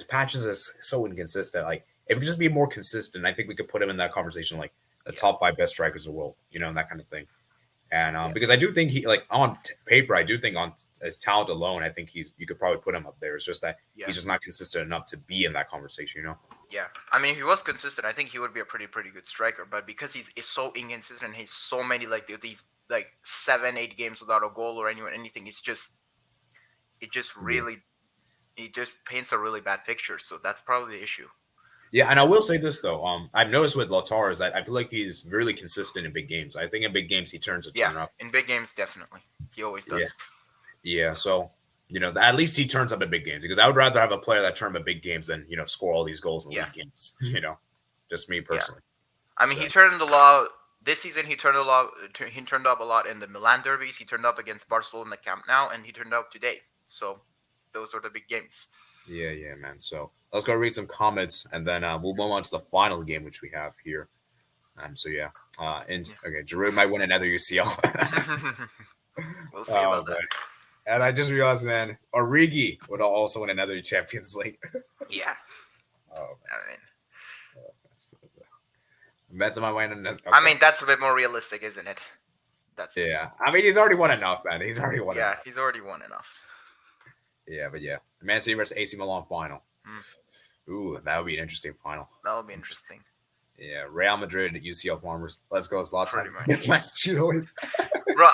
patches is so inconsistent. Like if he could just be more consistent, I think we could put him in that conversation, like the Yeah, top 5 best strikers in the world, and that kind of thing. And yeah, because I do think he like on paper, I do think on his talent alone, I think you could probably put him up there. It's just that yeah, he's just not consistent enough to be in that conversation. yeah. I mean, if he was consistent, I think he would be a pretty good striker. But because he's so inconsistent, he's so many like these like 7-8 games without a goal or anything. It just Yeah. really it just paints a really bad picture. So that's probably the issue. Yeah, and I will say this though. I've noticed with Lautaro is that I feel like he's really consistent in big games. I think in big games he turns a Yeah, turn up. in big games, definitely. He always Yeah, does. yeah. So at least he turns up in big games because I would rather have a player that turn up in big games than score all these goals in Yeah, league games. Just me yeah. personally. I mean, So he turned a lot this season. He turned a lot. He turned up a lot in the Milan derbies. He turned up against Barcelona Camp Nou, and he turned up today. So those are the big games. yeah, man. So let's go read some comments and then we'll move on to the final game which we have here. So yeah, and Yeah. okay, Giroud might win another UCL. We'll see about man. that. And I just realized, man, Origi would also win another Champions League. Yeah. Oh, I mean, Benzema win another. I mean that's a bit more realistic, isn't it? That's just, yeah. I mean, he's already won enough, man. He's already won yeah, enough. he's already won enough. Yeah, but yeah, Man City versus AC Milan final. Ooh, that would be an interesting final. That would be interesting. Yeah, Real Madrid at UCL Farmers. Let's go, Zlatan. Pretty much. Bro,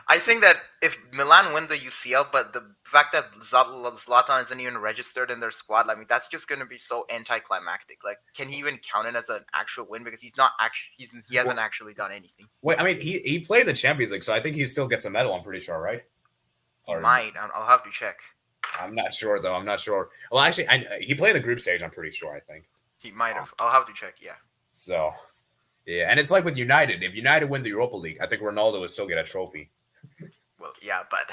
I think that if Milan win the UCL, but the fact that Zlatan isn't even registered in their squad, I mean, that's just going to be so anticlimactic. Like, can he even count it as an actual win? Because he's not actually, he hasn't actually done anything. Wait, I mean, he played in the Champions League, so I think he still gets a medal. I'm pretty sure, right? He might. I'll have to check. I'm not sure though. I'm not sure. Well, actually, he played the group stage. I'm pretty sure. I think he might have. I'll have to check. Yeah. So, yeah, and it's like with United. If United win the Europa League, I think Ronaldo would still get a trophy. Well, yeah, but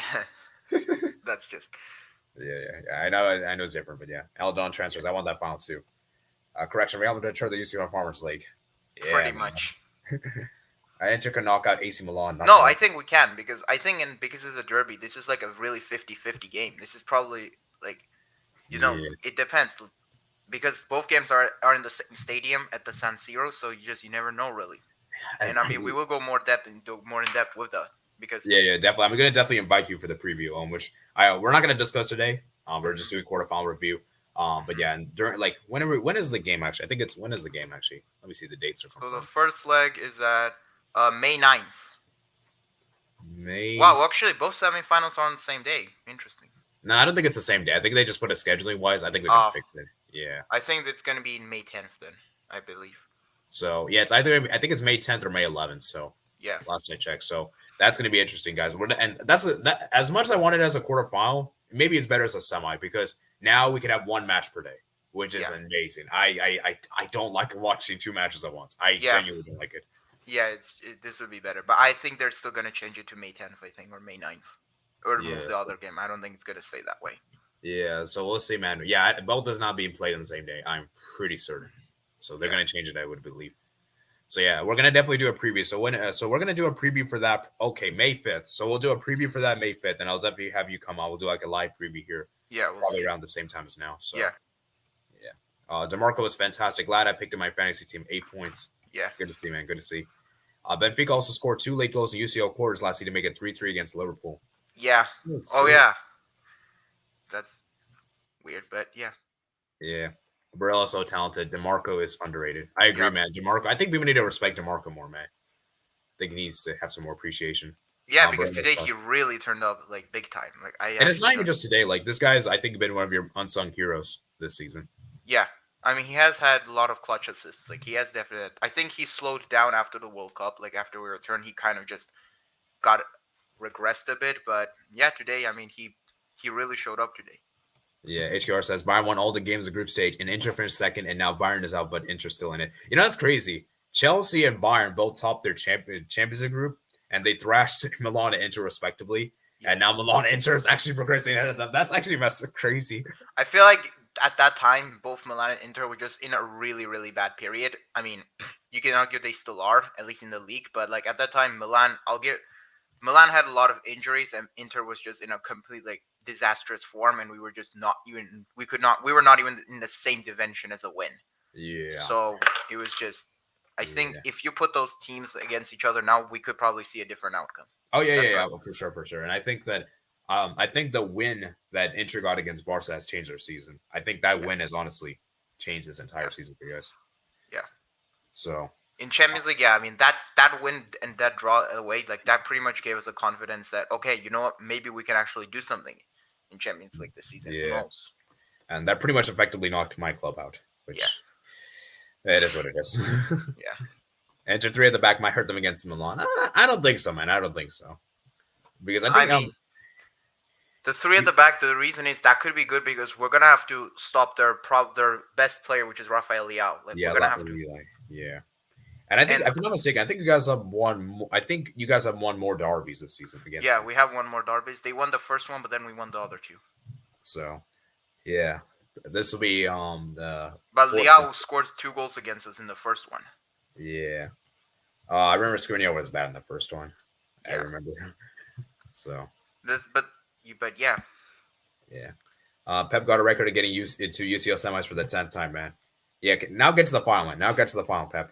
that's just. Yeah. I know it's different, but yeah, Aldon transfers. I want that final too. Correction, Real Madrid turned the UCL Farmers League. Yeah, pretty much. Inter can knock out AC Milan. No, I think we can because because it's a derby, this is like a really 50-50 game. This is probably like, it depends because both games are in the same stadium at the San Siro, so you never know really. And I mean, we will go more in depth with that because yeah, definitely. I'm gonna definitely invite you for the preview, which we're not gonna discuss today. We're just doing quarterfinal review. But yeah, and during like when is the game actually? I think when is the game actually? Let me see the dates. So the first leg is at May 9th. May. Wow, actually, both semifinals are on the same day. Interesting. No, I don't think it's the same day. I think they just put it scheduling wise. I think we can fix it. Yeah. I think it's gonna be May 10th then. I believe. So yeah, it's either I think it's May 10th or May 11th. So yeah, last I checked. So that's gonna be interesting, guys. And that's as much as I wanted as a quarterfinal. Maybe it's better as a semi because now we can have one match per day, which is amazing. I don't like watching two matches at once. I genuinely don't like it. Yeah, this would be better, but I think they're still gonna change it to May 10th, I think, or May 9th, or move the other game. I don't think it's gonna stay that way. Yeah, so we'll see, man. Yeah, both is not being played on the same day. I'm pretty certain. So they're gonna change it, I would believe. So yeah, we're gonna definitely do a preview. So we're gonna do a preview for that. Okay, May 5th. So we'll do a preview for that May 5th, and I'll definitely have you come on. We'll do like a live preview here. Yeah, probably around the same time as now. So yeah. DeMarco was fantastic. Glad I picked in my fantasy team. 8 points. Yeah, good to see, man. Good to see. Benfica also scored 2 late goals in UCL quarters last season to make it 3-3 against Liverpool. Yeah. Yeah. That's weird, but yeah. Yeah. Barella's so talented. DeMarco is underrated. I agree, man. DeMarco. I think people need to respect DeMarco more, man. I think he needs to have some more appreciation. Yeah, because today he really turned up like big time. Like and it's not even just today. Like this guy's, I think, been one of your unsung heroes this season. Yeah. I mean, he has had a lot of clutch assists. Like, he has definitely... I think he slowed down after the World Cup. Like, after we returned, he kind of just regressed a bit. But, yeah, today, I mean, he really showed up today. Yeah, HKR says, Bayern won all the games of group stage, and Inter finished second, and now Bayern is out, but Inter's still in it. You know, that's crazy. Chelsea and Bayern both topped their Champions League group, and they thrashed Milan and Inter respectively. Yeah. And now Milan and Inter is actually progressing ahead of them. That's actually crazy. I feel like... At that time, both Milan and Inter were just in a really, really bad period. I mean, you can argue they still are, at least in the league. But like at that time, Milan had a lot of injuries, and Inter was just in a complete disastrous form, and we were just we were not even in the same dimension as a win. Yeah. So it was just, I think if you put those teams against each other now, we could probably see a different outcome. Oh yeah, for sure. And I think that. I think the win that Inter got against Barca has changed their season. I think that win has honestly changed this entire season for you guys. Yeah. So in Champions League, I mean that win and that draw away, that pretty much gave us a confidence that okay, you know what, maybe we can actually do something in Champions League this season. Yeah. And that pretty much effectively knocked my club out, which it is what it is. Yeah. Inter 3 at the back might hurt them against Milan. I don't think so, man. I don't think so. Because I think the 3 at the back, the reason is that could be good because we're gonna have to stop their best player, which is Rafael Leao. We're gonna have to. Yeah, and I think, if I'm not mistaken, I think you guys have won. I think you guys have won more derbies this season against. Yeah, we have won more derbies. They won the first one, but then we won the other 2. So, yeah, this will be But Leao scored 2 goals against us in the first one. Yeah, I remember Skriniar was bad in the first one. Yeah. I remember. So but yeah. yeah. Pep got a record of getting used into UCL semis for the 10th time, man. Yeah, now get to the final, man. Now get to the final, Pep.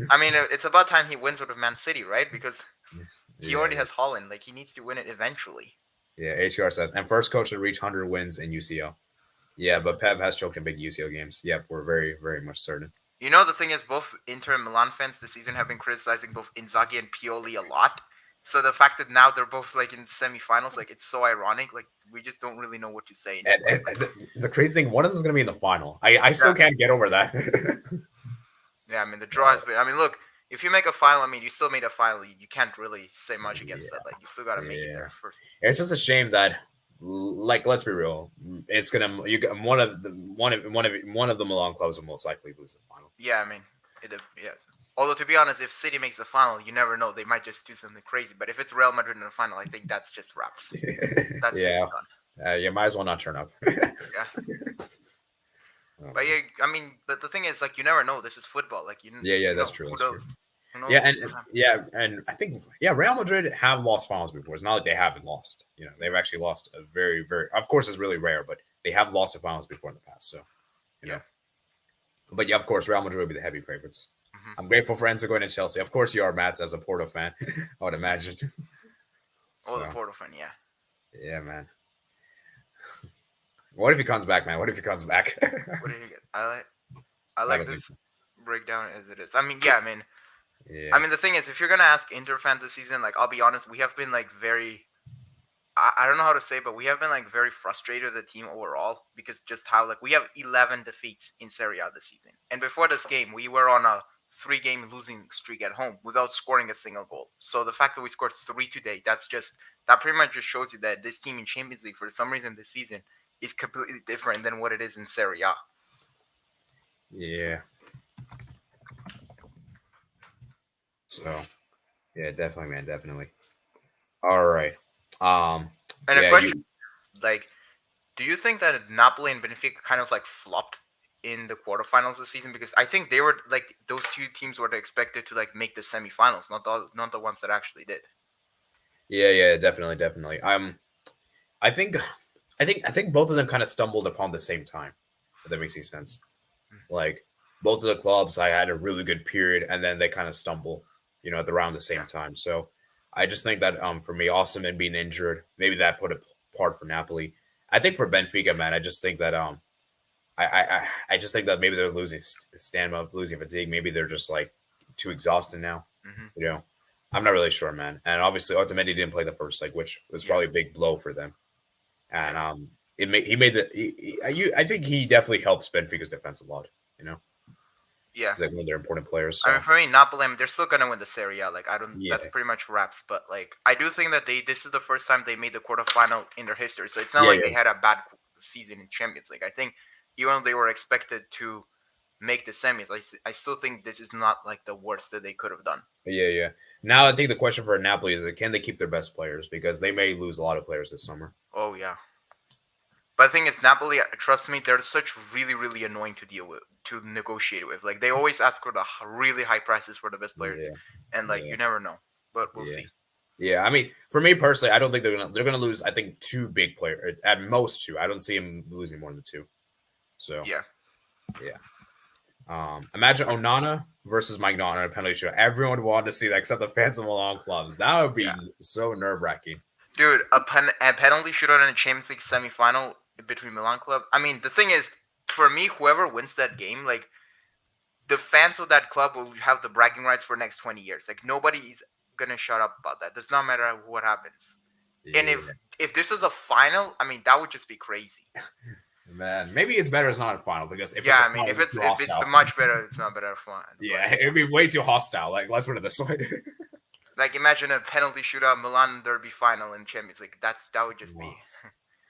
I mean, it's about time he wins with Man City, right? Because he already Yeah. has Holland. Like, he needs to win it eventually. Yeah, HR says, and first coach to reach 100 wins in UCL. Yeah, but Pep has choked in big UCL games. Yep, we're very, very much certain. You know, the thing is, both Inter and Milan fans this season have been criticizing both Inzaghi and Pioli a lot. So the fact that now they're both like in semifinals, like it's so ironic. Like we just don't really know what to say. And the crazy thing, one of them is going to be in the final. I still can't get over that. Yeah, I mean the draw has been. I mean, look, if you make a final, I mean you still made a final. You can't really say much against that. Like you still got to make it there first. It's just a shame that, like, let's be real. It's gonna one of the Milan clubs will most likely lose the final. Yeah, I mean, yeah. Although to be honest, if City makes the final, you never know. They might just do something crazy. But if it's Real Madrid in the final, I think that's just wraps. That's just done. You might as well not turn up. Yeah. But yeah, I mean, but the thing is, like, you never know. This is football. Like, that's true. Who That's knows? true. Who knows And I think Real Madrid have lost finals before. It's not like they haven't lost. They've actually lost a very, very. Of course, it's really rare, but they have lost the finals before in the past. So, you know. But yeah, of course, Real Madrid would be the heavy favorites. Mm-hmm. I'm grateful for Enzo going to Chelsea. Of course, you are, Mats, as a Porto fan. I would imagine. The Porto fan, yeah. Yeah, man. What if he comes back, man? What if he comes back? What do you get? I like this breakdown as it is. I mean, yeah, I mean, I mean, the thing is, if you're gonna ask Inter fans this season, like, I'll be honest, we have been like very, I don't know how to say, but we have been like very frustrated with the team overall because just how like we have 11 defeats in Serie A this season, and before this game, we were on a 3-game losing streak at home without scoring a single goal. So the fact that we scored 3 today, that pretty much just shows you that this team in Champions League for some reason this season is completely different than what it is in Serie A. Yeah. So, yeah, definitely, man, definitely. All right. And a question, like, do you think that Napoli and Benfica kind of like flopped in the quarterfinals this season? Because I think they were like those two teams were expected to like make the semifinals, not the ones that actually did. Yeah, definitely. I think both of them kind of stumbled upon the same time. If that makes any sense. Like both of the clubs, I had a really good period, and then they kind of stumble, at around the same time. So I just think that for me, Osimhen being injured, maybe that put a part for Napoli. I think for Benfica, man, I just think that I just think that maybe they're losing stamina, losing fatigue. Maybe they're just like too exhausted now. Mm-hmm. I'm not really sure, man. And obviously, Otamendi didn't play the first leg, which was probably a big blow for them. And I think he definitely helps Benfica's defense a lot. Yeah, he's like one of their important players. So. I mean, for me, Napoli, they're still gonna win the Serie A. Like, I don't. Yeah. That's pretty much wraps. But like, I do think that this is the first time they made the quarterfinal in their history. So it's not they had a bad season in Champions League. I think even though they were expected to make the semis, I still think this is not like the worst that they could have done. Yeah. Now I think the question for Napoli is, can they keep their best players, because they may lose a lot of players this summer. Oh yeah. But the thing is, Napoli, trust me, they're such really, really annoying to deal with, to negotiate with. Like, they always ask for the really high prices for the best players, and you never know. But we'll see. Yeah, I mean, for me personally, I don't think they're gonna lose. I think 2 big players, at most 2. I don't see them losing more than 2. So yeah. Imagine Onana versus Maignan on a penalty shootout. Everyone wanted to see that except the fans of Milan clubs. That would be so nerve-wracking. Dude, a penalty shootout in a Champions League semifinal between Milan club. I mean, the thing is, for me, whoever wins that game, like, the fans of that club will have the bragging rights for the next 20 years. Like, nobody's gonna shut up about that. Does not matter what happens. Yeah. And if this is a final, I mean, that would just be crazy. Man, maybe it's better it's not a final, because if it's much better, it's not better fun. Yeah, it'd be way too hostile. Like, let's put it this way. Like, imagine a penalty shootout Milan derby final in Champions League. That would just be.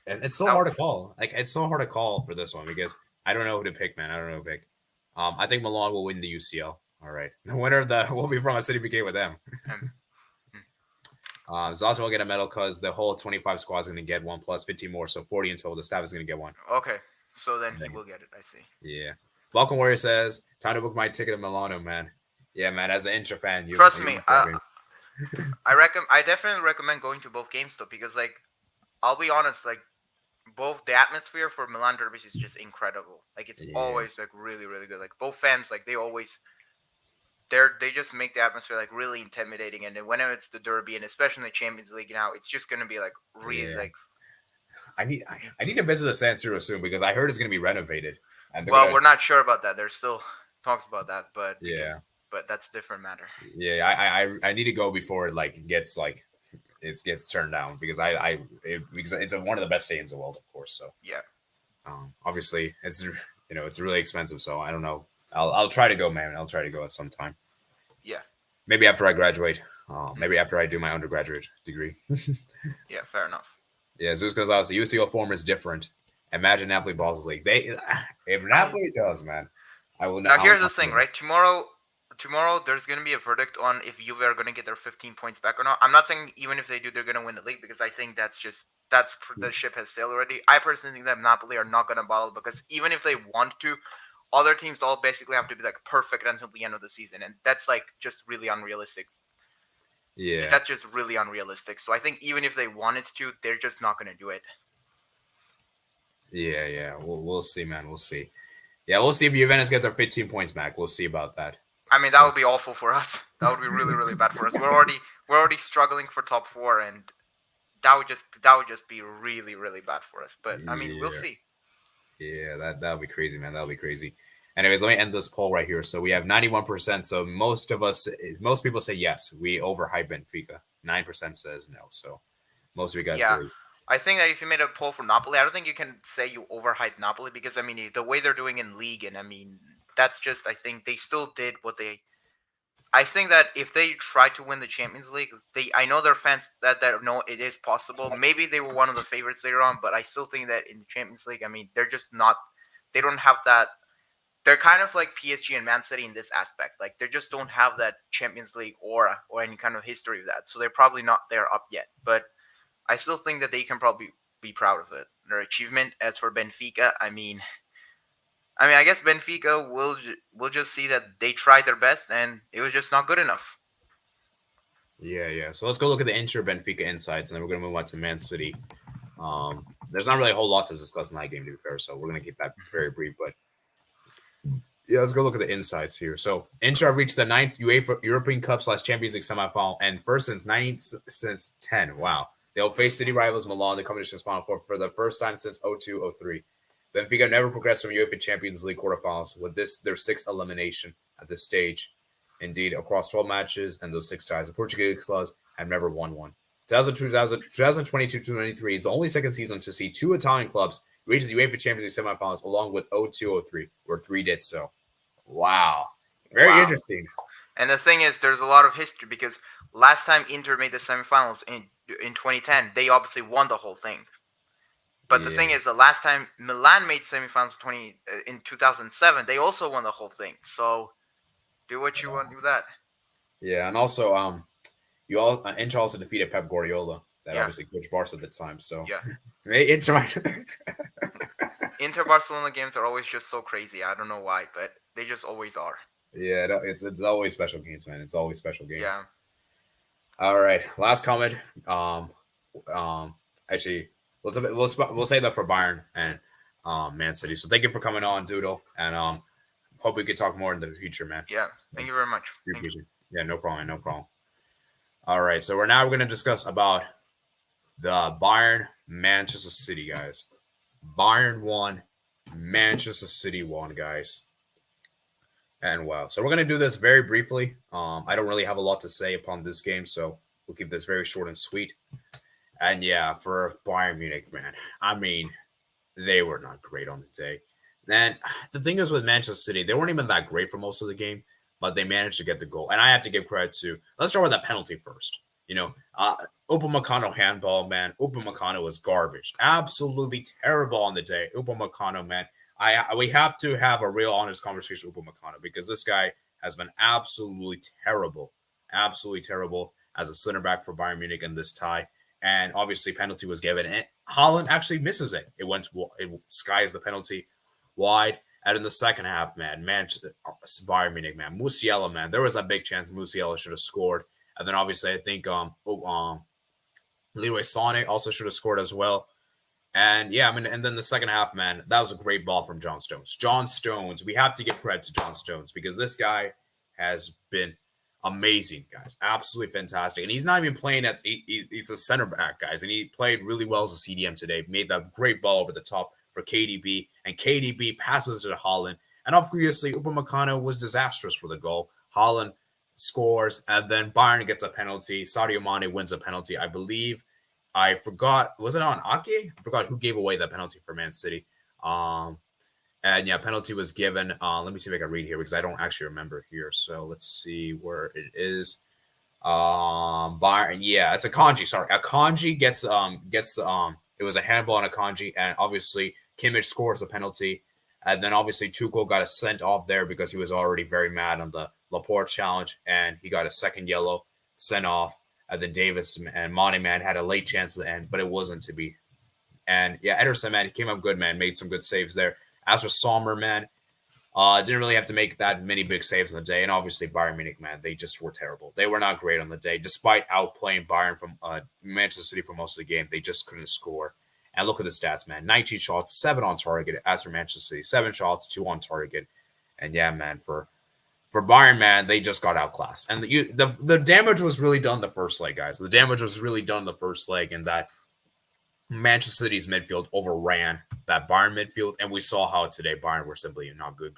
And it's so hard to call. Like, it's so hard to call for this one, because I don't know who to pick, man. I don't know who to pick. I think Milan will win the UCL. All right, the winner of will be from a City PK with them. Zlatan will get a medal because the whole 25 squad is going to get 1 plus 15 more, so 40 in total. The staff is going to get 1. Okay, so then he will get it. I see. Yeah. Balkan Warrior says, time to book my ticket to Milano, man. Yeah, man. As an Inter fan, trust me. I definitely recommend going to both games though, because like I'll be honest, like both the atmosphere for Milan derbies is just incredible. Like it's Yeah, always like really really good. Like both fans, like they just make the atmosphere like really intimidating. And then whenever it's the derby, and especially in the Champions League now, it's just gonna be like really yeah. like. I need to visit the San Siro soon because I heard it's going to be renovated and they're Well, going we're to. not sure about that. There's still talks about that, Yeah, but that's a different matter. yeah. I need to go before it like gets like it gets turned down because because it's one of the best stadiums in the world, of course. So Yeah. obviously it's it's really expensive. So I don't know. I'll try to go, man. I'll try to go at some time. Yeah. Maybe after I graduate. Maybe after I do my undergraduate degree. Yeah. Fair enough. Yeah, Zeus Gonzalez, the UCL form is different. Imagine Napoli balls the league. If Napoli does, man, I will not. Now here's the thing, right? Tomorrow there's gonna be a verdict on if Juve are gonna get their 15 points back or not. I'm not saying even if they do, they're gonna win the league, because I think the ship has sailed already. I personally think that Napoli are not gonna bottle, because even if they want to, other teams all basically have to be like perfect until the end of the season, and that's like just really unrealistic. Yeah, That's just really unrealistic. So I think even if they wanted to, they're just not gonna do it. yeah. We'll see, man. We'll see. Yeah, we'll see if Juventus get their 15 points back. We'll see about that. I mean, that So, would be awful for us. That would be really, really bad for us. We're already struggling for top four, and that would just be really, really bad for us. But I mean, we'll yeah, see. yeah. That'll be crazy, man. That'll be crazy. Anyways, let me end this poll right here. So we have 91%. So most people say yes. We overhype Benfica. 9% says no. So most of you guys Yeah, believe. I think that if you made a poll for Napoli, I don't think you can say you overhyped Napoli, because I mean the way they're doing in league, and I mean that's just, I think they still did what they. I think that if they try to win the Champions League, I know their fans that know it is possible. Maybe they were one of the favorites later on, but I still think that in the Champions League, I mean, they're just not. They don't have that. They're kind of like PSG and Man City in this aspect. Like they just don't have that Champions League aura or any kind of history of that. So they're probably not there up yet. But I still think that they can probably be proud of it, their achievement. As for Benfica, I guess Benfica will just see that they tried their best and it was just not good enough. Yeah, yeah. So let's go look at the Inter Benfica insights, and then we're gonna move on to Man City. There's not really a whole lot to discuss in that game, to be fair. So we're gonna keep that very brief. But yeah, let's go look at the insights here. So Inter reached the 9th UEFA European Cup / Champions League semifinal, and first since 10. Wow. They'll face city rivals Milan, the competition's final four, for the first time since 02-03. Benfica never progressed from UEFA Champions League quarterfinals, with this their sixth elimination at this stage. Indeed, across 12 matches and those 6 ties, the Portuguese clubs have never won one. 2022-2023 is the only second season to see 2 Italian clubs reach the UEFA Champions League semifinals, along with 02-03, where 3 did so. Wow. Very Wow. interesting. And the thing is, there's a lot of history, because last time Inter made the semifinals in 2010, they obviously won the whole thing. But the thing is, the last time Milan made semifinals in 2007, they also won the whole thing. So do what you want with that. Yeah, and also, Inter also defeated Pep Guardiola, that Yeah. obviously coached Barca at the time. So Yeah. Inter might. Inter Barcelona games are always just so crazy. I don't know why, but they just always are. Yeah, no, it's always special games, man. It's always special games. Yeah. All right, last comment. Actually, we'll say that for Bayern and Man City. So thank you for coming on, Doodle, and hope we could talk more in the future, man. Yeah. Thank you very much. Thank you. Yeah, no problem, no problem. All right, so we're going to discuss about the Bayern Manchester City, guys. Bayern won, Manchester City won, guys. And wow, so we're going to do this very briefly. I don't really have a lot to say upon this game, so we'll keep this very short and sweet. And yeah, for Bayern Munich, man, I mean, they were not great on the day. And the thing is with Manchester City, they weren't even that great for most of the game, but they managed to get the goal. And I have to give credit to, let's start with that penalty first. Upamecano handball, man. Upamecano was garbage. Absolutely terrible on the day. Upamecano, man. We have to have a real honest conversation with Upamecano, because this guy has been absolutely terrible as a center back for Bayern Munich in this tie. And obviously penalty was given, and Haaland actually misses it. It skies the penalty wide. And in the second half, man, Bayern Munich, man, Musiala, man, there was a big chance Musiala should have scored. And then obviously I think Leroy Sané also should have scored as well. And yeah, I mean, and then the second half, man, that was a great ball from John Stones. John Stones, we have to give credit to John Stones because this guy has been amazing, guys. Absolutely fantastic. And he's not even playing as he's a center back, guys. And he played really well as a CDM today. Made that great ball over the top for KDB. And KDB passes it to Haaland. And obviously, Upamecano was disastrous for the goal. Haaland scores, and then Bayern gets a penalty. Sadio Mane wins a penalty, I believe. I forgot, was it on Ake? I forgot who gave away that penalty for Man City. And yeah, penalty was given. Let me see if I can read here because I don't actually remember here. So let's see where it is. Bayern, yeah, it's Akanji. Sorry, Akanji gets it was a handball on Akanji, and obviously Kimmich scores the penalty. And then obviously Tuchel got a sent off there because he was already very mad on the Laporte challenge, and he got a second yellow sent off. And then Davis and Monty, man, had a late chance at the end, but it wasn't to be. And yeah, Ederson, man, he came up good, man, made some good saves there. As for Sommer, man, didn't really have to make that many big saves on the day. And obviously Bayern Munich, man, they just were terrible. They were not great on the day. Despite outplaying Bayern from Manchester City for most of the game, they just couldn't score. And look at the stats, man. 19 shots, 7 on target. As for Manchester City, 7 shots, 2 on target. And yeah, man, for Bayern, man, they just got outclassed. And the damage was really done the first leg, guys. The damage was really done the first leg, and that Manchester City's midfield overran that Bayern midfield. And we saw how today Bayern were simply not good.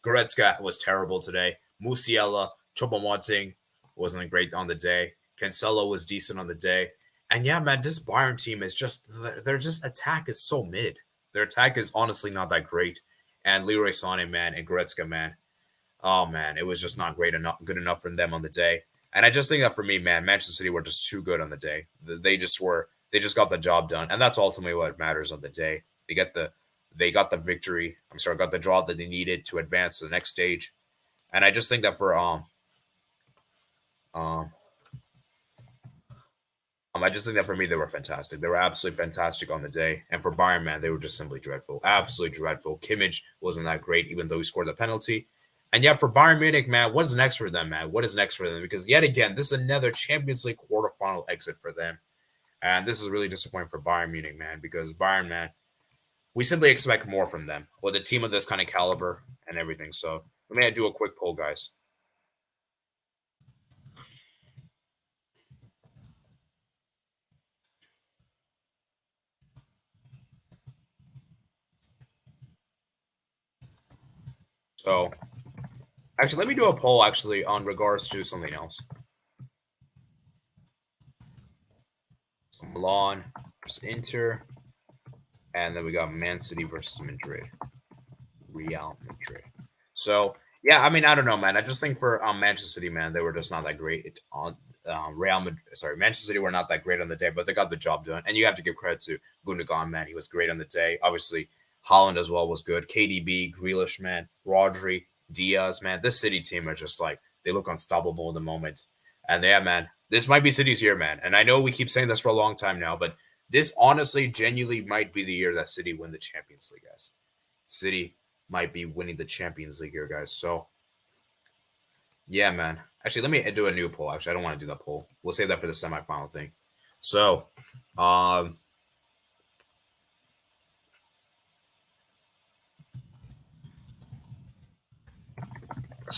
Goretzka was terrible today. Musiala, Choupo-Moting wasn't great on the day. Cancelo was decent on the day. And yeah, man, this Bayern team is just, their just attack is so mid. Their attack is honestly not that great. And Leroy Sané, man, and Goretzka, man, oh, man, it was just not good enough for them on the day. And I just think that for me, man, Manchester City were just too good on the day. They just got the job done. And that's ultimately what matters on the day. They got the victory. Got the draw that they needed to advance to the next stage. And I just think that for I just think that for me, they were fantastic. They were absolutely fantastic on the day. And for Bayern, man, they were just simply dreadful. Absolutely dreadful. Kimmich wasn't that great, even though he scored the penalty. And yeah, for Bayern Munich, man, what is next for them, man? What is next for them? Because yet again, this is another Champions League quarterfinal exit for them. And this is really disappointing for Bayern Munich, man, because Bayern, man, we simply expect more from them with a team of this kind of caliber and everything. So let me do a quick poll, guys. So actually, let me do a poll actually on regards to something else. So Milan versus Inter. And then we got Man City versus Madrid. Real Madrid. So, yeah, I mean, I don't know, man. I just think for Manchester City, man, they were just not that great on Manchester City were not that great on the day, but they got the job done. And you have to give credit to Gundogan, man. He was great on the day. Obviously, Haaland as well was good. KDB, Grealish, man. Rodri, Diaz, man. This City team are just like, they look unstoppable in the moment. And yeah, man, this might be City's year, man. And I know we keep saying this for a long time now, but this honestly, genuinely might be the year that City win the Champions League, guys. City might be winning the Champions League here, guys. So, yeah, man. Actually, let me do a new poll. Actually, I don't want to do that poll. We'll save that for the semifinal thing. So,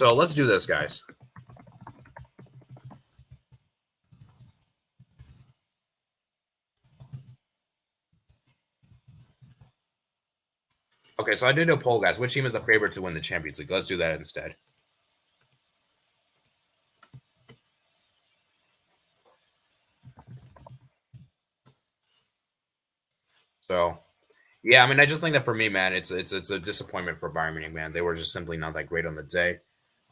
let's do this, guys. Okay, so I did a poll, guys. Which team is the favorite to win the Champions League? Let's do that instead. So, yeah, I mean, I just think that for me, man, it's a disappointment for Bayern Munich, man. They were just simply not that great on the day.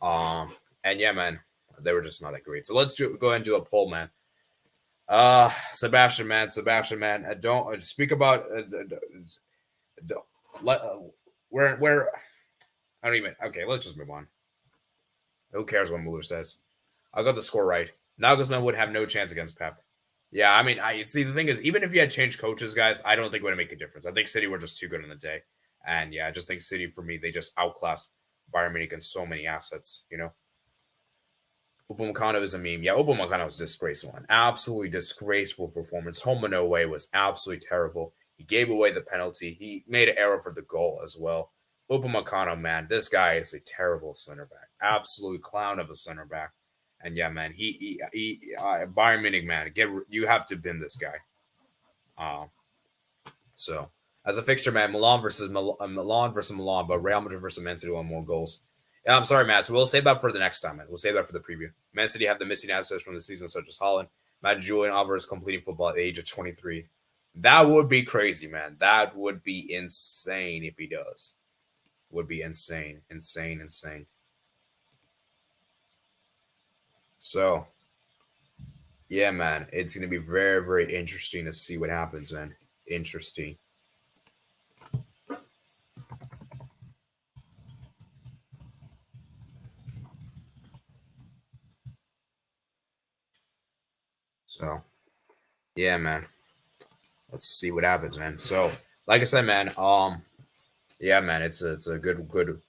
And yeah, man, they were just not that great. So let's go ahead and do a poll, man. Sebastian, man, don't speak about where I don't even. Okay, let's just move on. Who cares what Mueller says? I got the score right. Nagelsmann would have no chance against Pep. Yeah, I mean, I see. The thing is, even if you had changed coaches, guys, I don't think it would make a difference. I think City were just too good on the day, and yeah, I just think City for me they just outclassed Bayern Munich in so many assets. Upamecano is a meme. Yeah, Upamecano is disgraceful. An absolutely disgraceful performance. Home and away was absolutely terrible. He gave away the penalty. He made an error for the goal as well. Upamecano, man, this guy is a terrible center back. Absolute clown of a center back. And yeah, man, Bayern Munich, man, you have to bin this guy. So as a fixture, man, Milan versus Milan, but Real Madrid versus Man City won more goals. Yeah, I'm sorry, Matt. So we'll save that for the next time, man. We'll save that for the preview. Man City have the missing assets from the season, such as Holland, Matt Julian Alvarez completing football at the age of 23. That would be crazy, man. That would be insane if he does. Would be insane. So, yeah, man, it's going to be very, very interesting to see what happens, man. Interesting. So, yeah, man. Let's see what happens, man. So, like I said, man, yeah, man, it's a good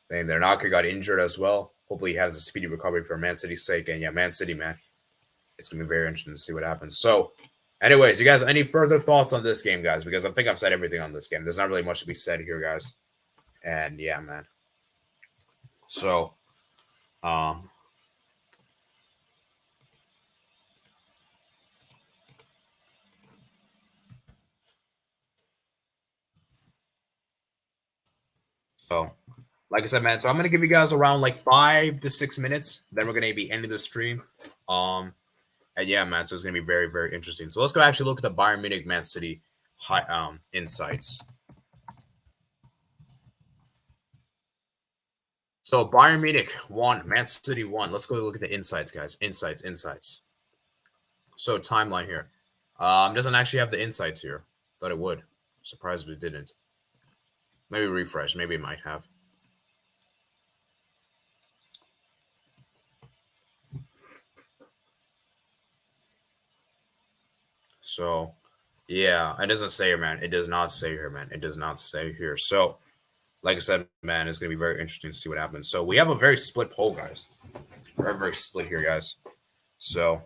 thing. Their Naka got injured as well. Hopefully, he has a speedy recovery for Man City's sake. And yeah, Man City, man, it's gonna be very interesting to see what happens. So, anyways, you guys, any further thoughts on this game, guys? Because I think I've said everything on this game. There's not really much to be said here, guys. And yeah, man. So, so like I said, man. So I'm gonna give you guys around like 5 to 6 minutes. Then we're gonna be ending the stream. And yeah, man. So it's gonna be very, very interesting. So let's go actually look at the Bayern Munich Man City insights. So Bayern Munich won, Man City won. Let's go look at the insights, guys. Insights. So timeline here. Doesn't actually have the insights here. Thought it would. Surprised if it didn't. Maybe refresh. Maybe it might have. So, yeah, it doesn't say here, man. It does not say here, man. It does not say here. So, like I said, man, it's going to be very interesting to see what happens. So, we have a very split poll, guys. Very, very split here, guys. So,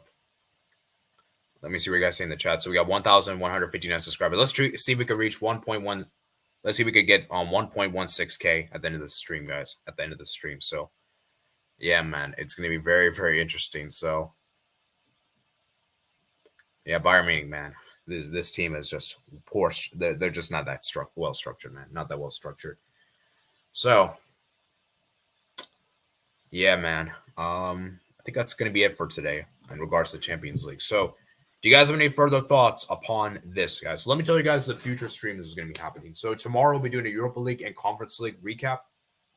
let me see what you guys say in the chat. So, we got 1,159 subscribers. Let's see if we can reach 1.1. Let's see if we could get 1.16K at the end of the stream, guys. At the end of the stream. So, yeah, man, it's going to be very, very interesting. So, yeah, Bayern Munich, man. This team is just poor. They're just not that well structured, man. Not that well structured. So, yeah, man. I think that's going to be it for today in regards to Champions League. So, do you guys have any further thoughts upon this, guys? So let me tell you guys the future stream this is going to be happening. So tomorrow we'll be doing a Europa League and Conference League recap.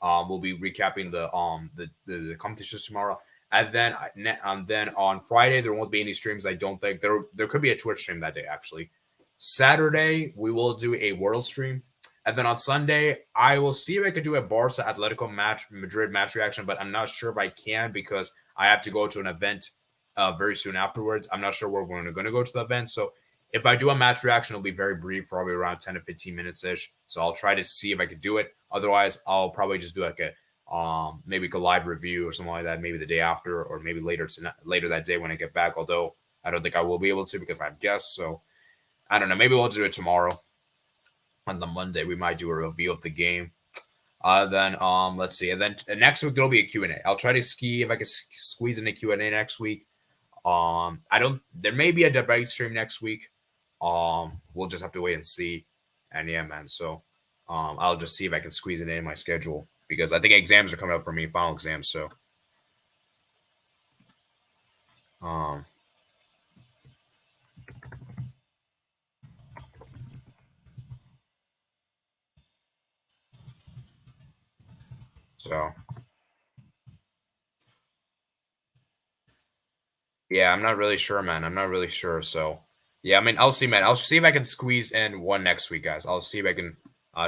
We'll be recapping the competitions tomorrow. And then on Friday, there won't be any streams. I don't think there could be a Twitch stream that day, actually. Saturday, we will do a world stream. And then on Sunday, I will see if I can do a Barca Atletico Madrid match reaction, but I'm not sure if I can because I have to go to an event very soon afterwards. I'm not sure where we're going to go to the event. So if I do a match reaction, it'll be very brief, probably around 10 to 15 minutes-ish. So I'll try to see if I can do it. Otherwise, I'll probably just do like a maybe a live review or something like that, maybe the day after or maybe later that day when I get back, although I don't think I will be able to because I have guests. So I don't know. Maybe we'll do it tomorrow. On the Monday, we might do a review of the game. Then let's see. And then next week there'll be a Q&A. I'll try to see if I can squeeze in a Q&A next week. There may be a debate stream next week. We'll just have to wait and see. And yeah, man. So I'll just see if I can squeeze it in my schedule because I think exams are coming up for me, final exams. So yeah, I'm not really sure, man. I'm not really sure. So yeah, I mean, I'll see, man. I'll see if I can squeeze in one next week, guys. I'll see if I can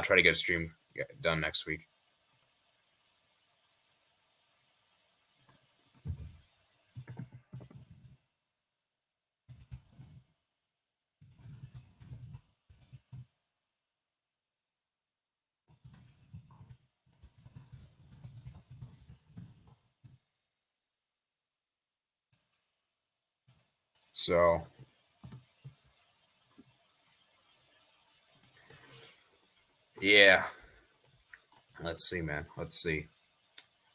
try to get a stream done next week. So yeah, let's see, man. Let's see.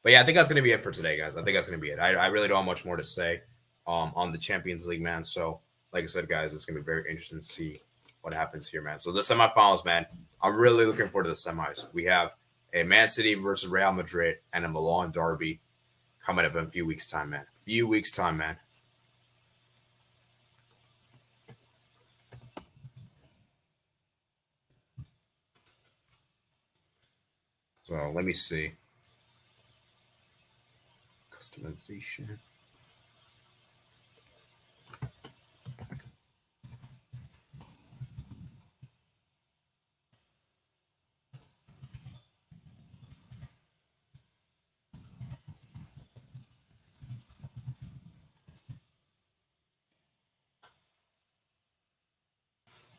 But yeah, I think that's going to be it for today, guys. I think that's going to be it. I really don't have much more to say on the Champions League, man. So, like I said, guys, it's going to be very interesting to see what happens here, man. So, the semifinals, man, I'm really looking forward to the semis. We have a Man City versus Real Madrid and a Milan derby coming up in a few weeks' time, man. So, let me see. Customization.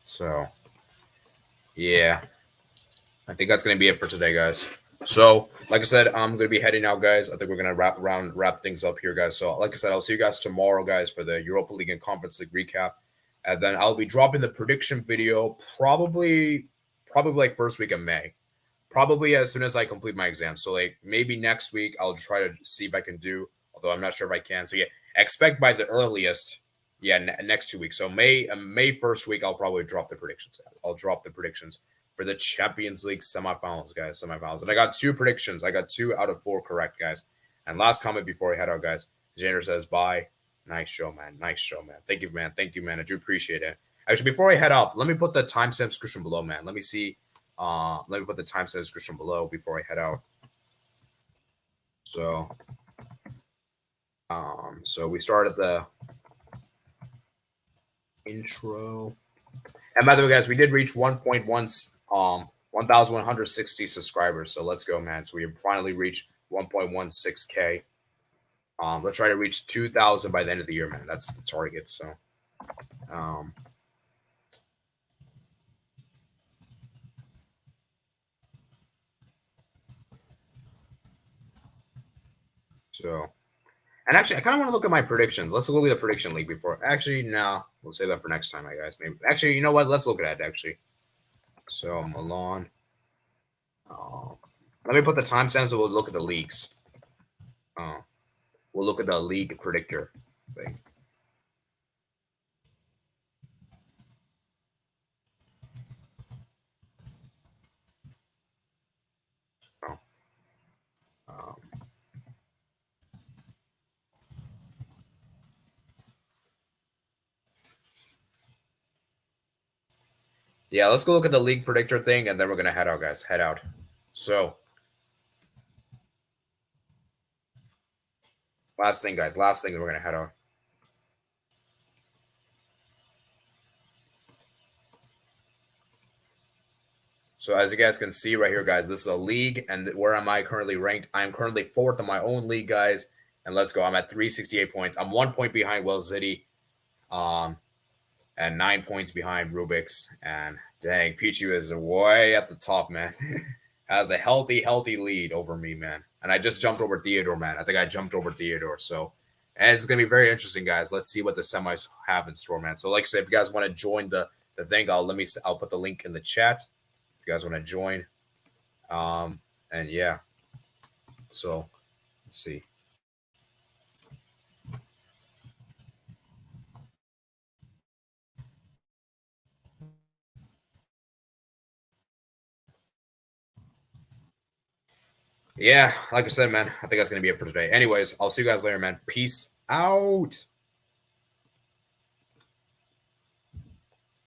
So, yeah, I think that's going to be it for today, guys. So, like I said, I'm going to be heading out, guys. I think we're going to wrap things up here, guys. So, like I said, I'll see you guys tomorrow, guys, for the Europa League and Conference League recap. And then I'll be dropping the prediction video probably like first week of May. Probably as soon as I complete my exam. So, like, maybe next week I'll try to see if I can do, although I'm not sure if I can. So, yeah, expect by the earliest, next 2 weeks. So, May 1st week, I'll probably drop the predictions. I'll drop the predictions for the Champions League semifinals, guys. Semifinals. And I got 2 predictions. I got 2 out of 4 correct, guys. And last comment before I head out, guys. Janer says, bye. Nice show, man. Nice show, man. Thank you, man. Thank you, man. I do appreciate it. Actually, before I head off, let me put the timestamp description below, man. Let me see. Let me put the timestamp description below before I head out. So, so we started the intro. And by the way, guys, we did reach 1,160 subscribers. So let's go, man. So we finally reached 1.16K. Let's try to reach 2,000 by the end of the year, man. That's the target. So, and actually, I kind of want to look at my predictions. Let's look at the prediction league before. Actually, no, we'll save that for next time, I guys. Maybe. Actually, you know what? Let's look at it, actually. So, Milan. Let me put the timestamps and we'll look at the leagues. We'll look at the league predictor thing. Yeah, let's go look at the league predictor thing, and then we're going to head out, guys. Head out. So, last thing, guys. Last thing, we're going to head out. So, as you guys can see right here, guys, this is a league, and where am I currently ranked? I'm currently 4th in my own league, guys. And let's go. I'm at 368 points. I'm 1 point behind Wells City. And 9 points behind Rubik's. And dang, Pichu is way at the top, man. Has a healthy lead over me, man. And I just jumped over Theodore, man. I think I jumped over Theodore. So, and it's going to be very interesting, guys. Let's see what the semis have in store, man. So, like I said, if you guys want to join the thing, I'll put the link in the chat if you guys want to join. And yeah. So, let's see. Yeah, like I said, man, I think that's going to be it for today. Anyways, I'll see you guys later, man. Peace out.